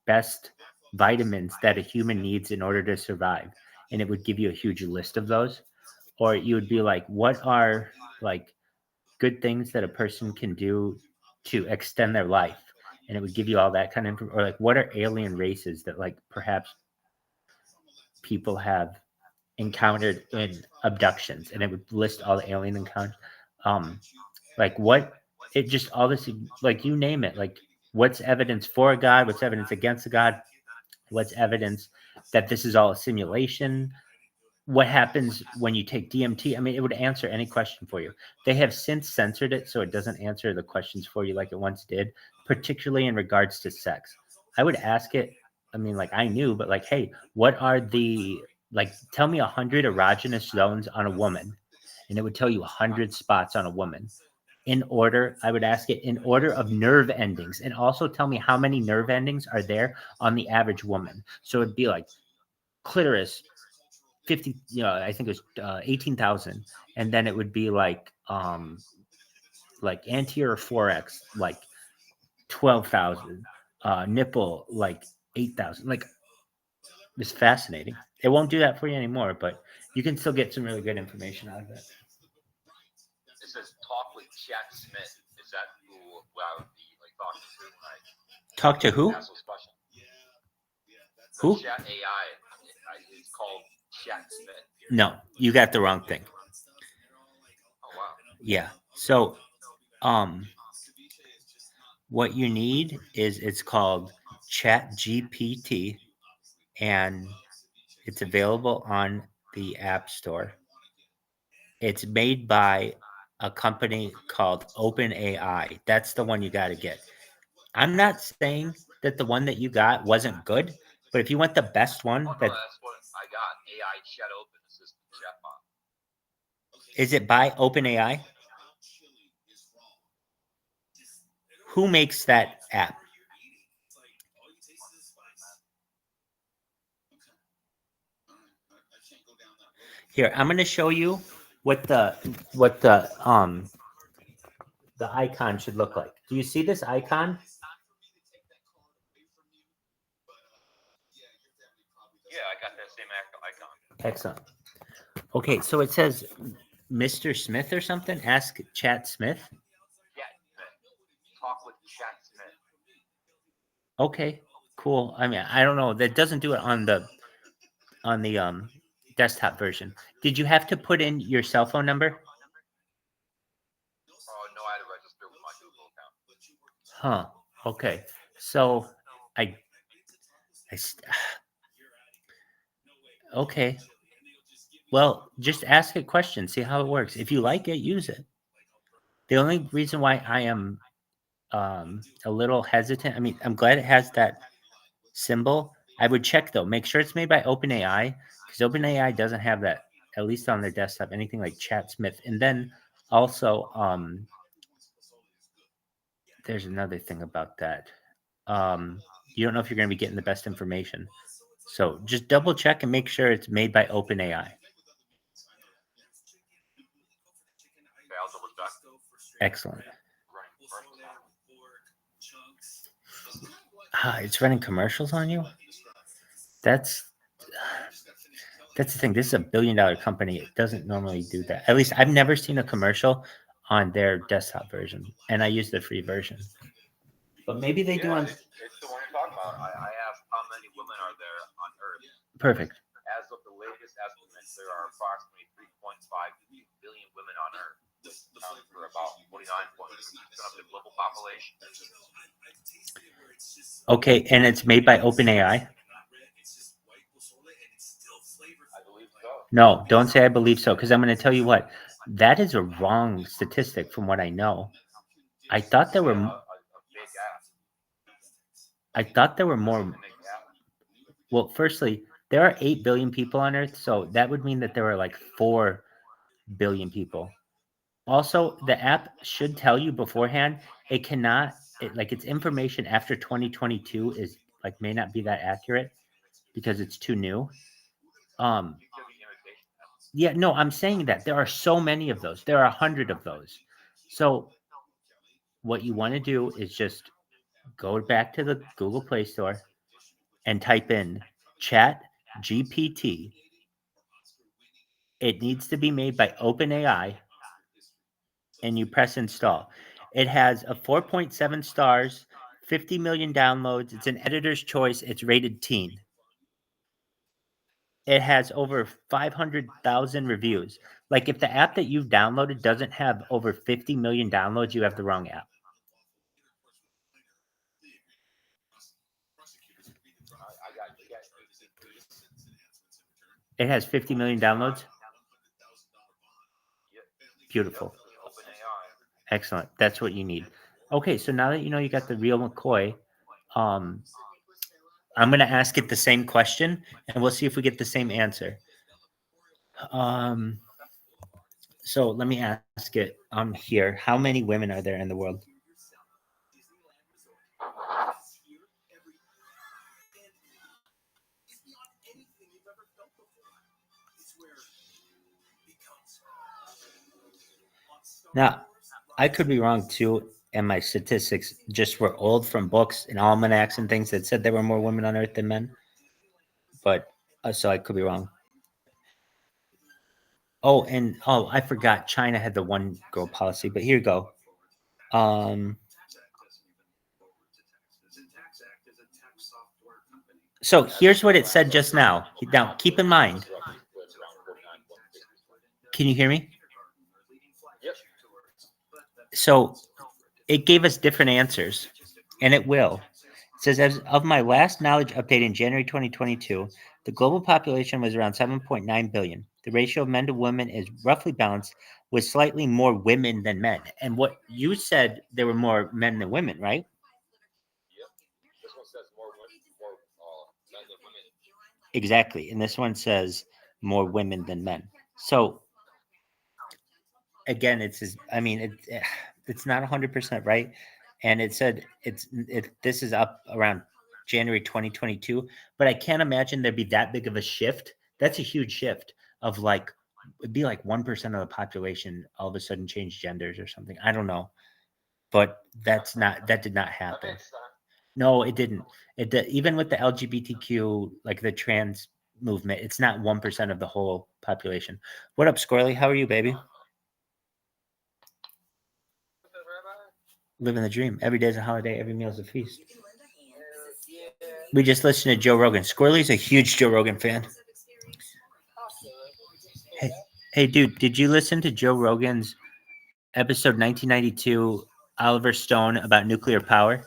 best vitamins that a human needs in order to survive? And it would give you a huge list of those. Or you would be like, what are like good things that a person can do to extend their life, and it would give you all that kind of or like what are alien races that like perhaps people have encountered in abductions, and it would list all the alien encounters. Like what it just all this, like you name it, like what's evidence for a god, what's evidence against a god, what's evidence that this is all a simulation, what happens when you take DMT. I mean, it would answer any question for you. They have since censored it so it doesn't answer the questions for you like it once did, particularly in regards to sex. I would ask it, I mean, like I knew, but like, hey, what are the, like, tell me 100 erogenous zones on a woman, and it would tell you 100 spots on a woman. In order, I would ask it in order of nerve endings, and also tell me how many nerve endings are there on the average woman. So it'd be like clitoris, 50, I think it was 18,000, and then it would be like anterior forex like 12,000, nipple like 8,000. Like, it's fascinating. It won't do that for you anymore, but you can still get some really good information out of it. It says talk with Chat Smith. Is that who I would be like talking to when I Talk to who? ask those questions? Who? Chat AI. It's called Chat Smith. No, you got the wrong thing. Oh wow. Yeah. So, what you need is, it's called Chat GPT, and it's available on the App Store. It's made by a company called OpenAI. That's the one you got to get. I'm not saying that the one that you got wasn't good, but if you want the best one, Oh no, that that's what I got. AI Chat Open Assistant Chatbot. is it by OpenAI? Who makes that app? Here, I'm going to show you what the icon should look like. Do you see this icon? Yeah, I got that same icon. Excellent. Okay, so it says Mr. Smith or something. Ask Chat Smith. Chat Smith. Talk with Chat Smith. Okay, cool. I mean, I don't know. That doesn't do it on the desktop version. Did you have to put in your cell phone number? Oh no, I had to register with my Google account. Huh. Okay. So I okay. Well, just ask it questions, see how it works. If you like it, use it. The only reason why I am a little hesitant, I mean, I'm glad it has that symbol. I would check though, make sure it's made by OpenAI, because OpenAI doesn't have that, at least on their desktop, anything like ChatSmith. And then also, there's another thing about that. You don't know if you're going to be getting the best information. So just double check and make sure it's made by OpenAI. Okay, I'll double check. Excellent. Running commercials on. It's running commercials on you? That's the thing. This is a $1 billion company. It doesn't normally do that. At least I've never seen a commercial on their desktop version, and I use the free version. But maybe they do on. It's the one you're talking about. I asked how many women are there on Earth. Perfect. As of the latest estimates, there are approximately 3.5 billion women on Earth, accounting for about 49% of the global population. Okay, and it's made by OpenAI? I believe so. No, don't say I believe so, because I'm going to tell you what. That is a wrong statistic from what I know. I thought there were. A big ass. I thought there were more. Well, firstly, there are 8 billion people on Earth, so that would mean that there are like 4 billion people. Also, the app should tell you beforehand. It cannot, like, its information after 2022 is like may not be that accurate because it's too new. Yeah, no, I'm saying that there are so many of those. There are 100 of those. So what you want to do is just go back to the Google Play Store and type in Chat GPT. It needs to be made by OpenAI, and you press install. It has a 4.7 stars, 50 million downloads. It's an editor's choice. It's rated teen. It has over 500,000 reviews. Like if the app that you've downloaded doesn't have over 50 million downloads, you have the wrong app. It has 50 million downloads. Beautiful. Excellent. That's what you need. Okay, so now that you know you got the real McCoy, I'm going to ask it the same question, and we'll see if we get the same answer. So let me ask it here. How many women are there in the world? Now, I could be wrong too, and my statistics just were old from books and almanacs and things that said there were more women on Earth than men. But so I could be wrong. Oh, and I forgot. China had the one girl policy, but here you go. So here's what it said just now. Now, keep in mind. Can you hear me? Yep. So it gave us different answers, and it will. It says, as of my last knowledge update in January 2022, the global population was around 7.9 billion. The ratio of men to women is roughly balanced, with slightly more women than men. And what you said, there were more men than women, right? Yep. This one says more men than women. Exactly. And this one says more women than men. So again, it's not 100% right. And it said this is up around January 2022, but I can't imagine there'd be that big of a shift. That's a huge shift of like, it'd be like 1% of the population all of a sudden change genders or something. I don't know, but that did not happen. No, it didn't. Even with the LGBTQ, like the trans movement, it's not 1% of the whole population. What up, Squirrely? How are you, baby? Living the dream. Every day's a holiday. Every meal's a feast. We just listened to Joe Rogan. Squirrely's a huge Joe Rogan fan. Hey, dude, did you listen to Joe Rogan's episode 1992, Oliver Stone, about nuclear power?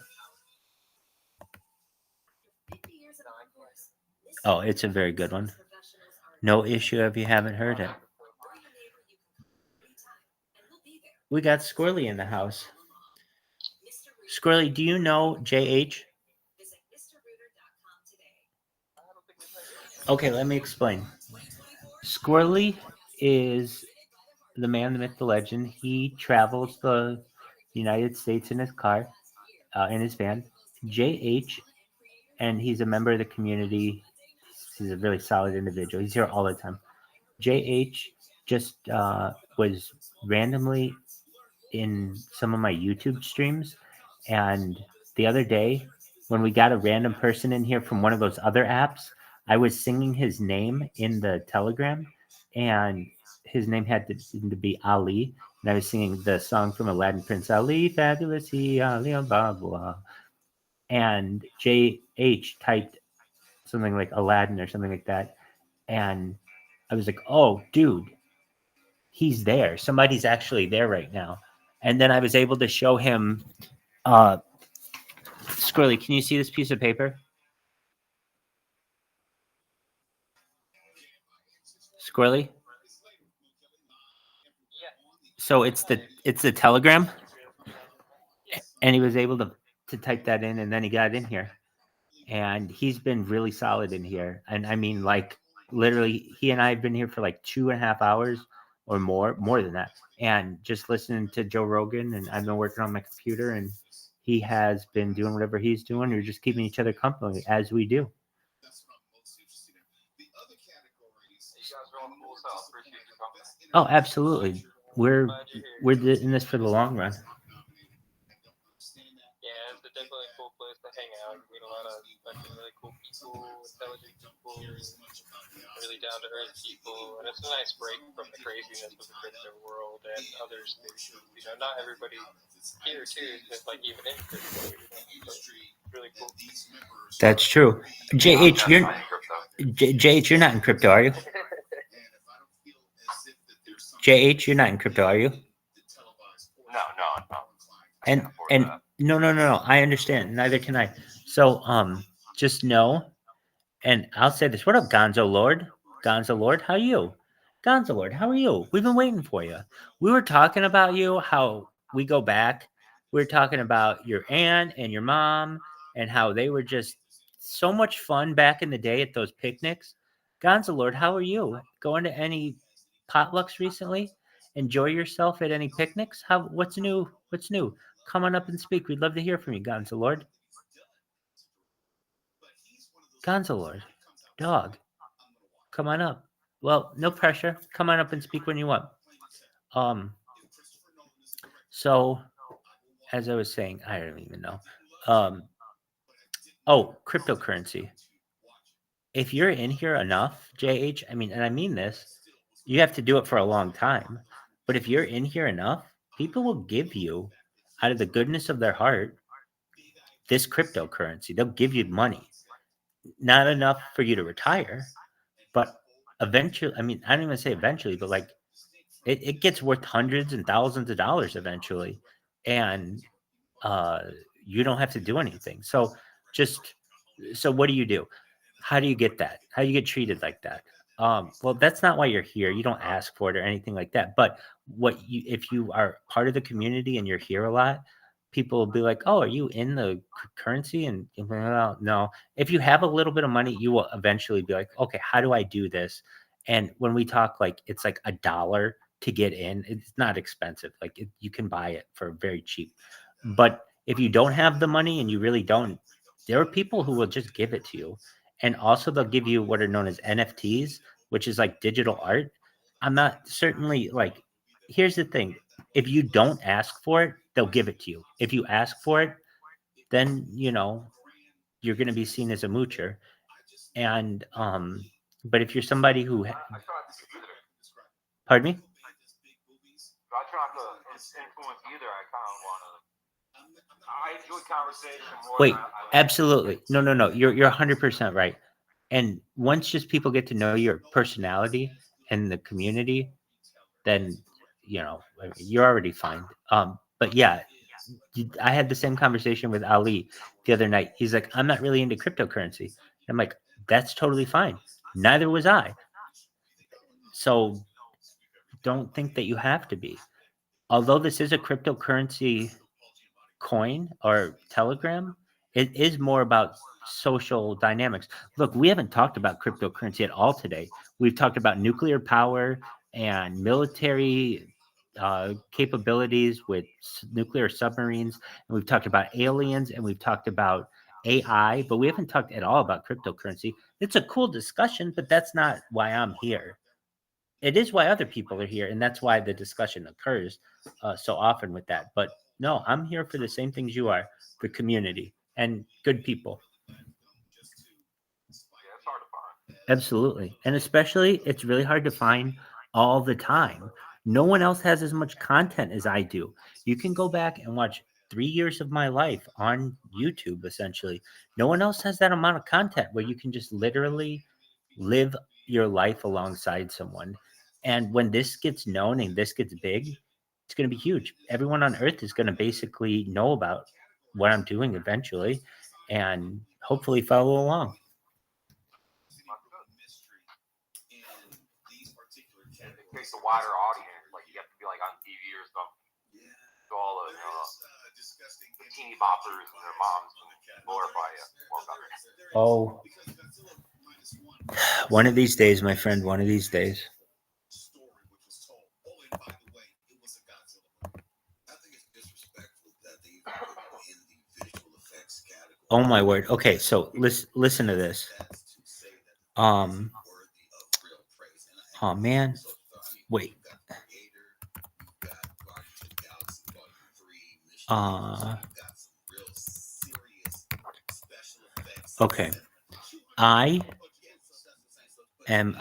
Oh, it's a very good one. No issue if you haven't heard it. We got Squirrely in the house. Squirrely, do you know JH? Okay, let me explain. Squirrely is the man, the myth, the legend. He travels the United States in his car, in his van. JH, and he's a member of the community. He's a really solid individual. He's here all the time. JH just was randomly in some of my YouTube streams, and the other day when we got a random person in here from one of those other apps, I was singing his name in the Telegram, and his name had to be Ali, and I was singing the song from Aladdin, Prince Ali, fabulous he Ali Baba, and JH typed something like Aladdin or something like that, and I was like, oh, dude, he's there. Somebody's actually there right now. And then I was able to show him, Squirrely, can you see this piece of paper? Squirrely? So it's the Telegram, and he was able to type that in, and then he got in here, and he's been really solid in here. And I mean, like literally, he and I have been here for like 2.5 hours or more than that, and just listening to Joe Rogan. And I've been working on my computer, and he has been doing whatever he's doing. We're just keeping each other company as we do. Oh, absolutely. We're in this for the long run. Yeah, it's definitely a cool place to hang out. You meet a lot of really cool people, intelligent people, really down to earth people, and it's a nice break from the craziness of the crypto world and other spaces. Not everybody here too is just like even in crypto. So it's really cool. That's true. JH, JH, you're not in crypto, are you? JH, you're not in crypto, are you? No. I And can't afford and that. no, I understand. Neither can I. So just know, and I'll say this. What up, Gonzo Lord? Gonzo Lord, how are you? Gonzo Lord, how are you? We've been waiting for you. We were talking about you, how we go back. We were talking about your aunt and your mom and how they were just so much fun back in the day at those picnics. Gonzo Lord, how are you? Going to any potlucks recently? Enjoy yourself at any picnics? How? What's new? What's new? Come on up and speak. We'd love to hear from you, Gonzo Lord. Gonzo Lord, dog, come on up. Well, no pressure. Come on up and speak when you want. Um, so as I was saying, I don't even know. Um, cryptocurrency. If you're in here enough, JH, I mean, and I mean this, you have to do it for a long time. But if you're in here enough, people will give you, out of the goodness of their heart, this cryptocurrency. They'll give you money. Not enough for you to retire, but eventually, I mean, I don't even say eventually, but like it gets worth hundreds and thousands of dollars eventually. And uh, you don't have to do anything. So just so what do you do? How do you get that? How do you get treated like that? Well, that's not why you're here. You don't ask for it or anything like that. But if you are part of the community and you're here a lot, people will be like, "Oh, are you in the currency?" And well, no. If you have a little bit of money, you will eventually be like, "Okay, how do I do this?" And when we talk, like it's like $1 to get in. It's not expensive. Like you can buy it for very cheap. But if you don't have the money and you really don't, there are people who will just give it to you. And also they'll give you what are known as NFTs, which is like digital art. I'm not certainly like, here's the thing. If you don't ask for it, they'll give it to you. If you ask for it, then, you're going to be seen as a moocher. And, but if you're somebody who, I try not to do either. pardon me? I try not to influence either. I kind of want to. I enjoy conversation more. Wait, than I absolutely. No. You're 100% right. And once just people get to know your personality and the community, then I mean, you're already fine. But yeah, I had the same conversation with Ali the other night. He's like, I'm not really into cryptocurrency. I'm like, that's totally fine. Neither was I. So don't think that you have to be. Although this is a cryptocurrency coin or telegram, it is more about social dynamics. Look, we haven't talked about cryptocurrency at all today. We've talked about nuclear power and military capabilities with nuclear submarines, and we've talked about aliens, and we've talked about AI, but we haven't talked at all about cryptocurrency. It's a cool discussion, but that's not why I'm here. It is why other people are here, and that's why the discussion occurs so often with that. But no, I'm here for the same things you are, for community and good people. it's hard to find. Absolutely. And especially, it's really hard to find all the time. No one else has as much content as I do. You can go back and watch 3 years of my life on YouTube, essentially. No one else has that amount of content where you can just literally live your life alongside someone. And when this gets known and this gets big, it's going to be huge. Everyone on earth is going to basically know about what I'm doing eventually and hopefully follow along. It takes a wider audience. Like you have to be like on TV or something. So all the teeny boppers and their moms glorify you. Oh, one of these days, my friend, one of these days. Oh my word. Okay, so listen to this. Oh man. Wait. Okay. I am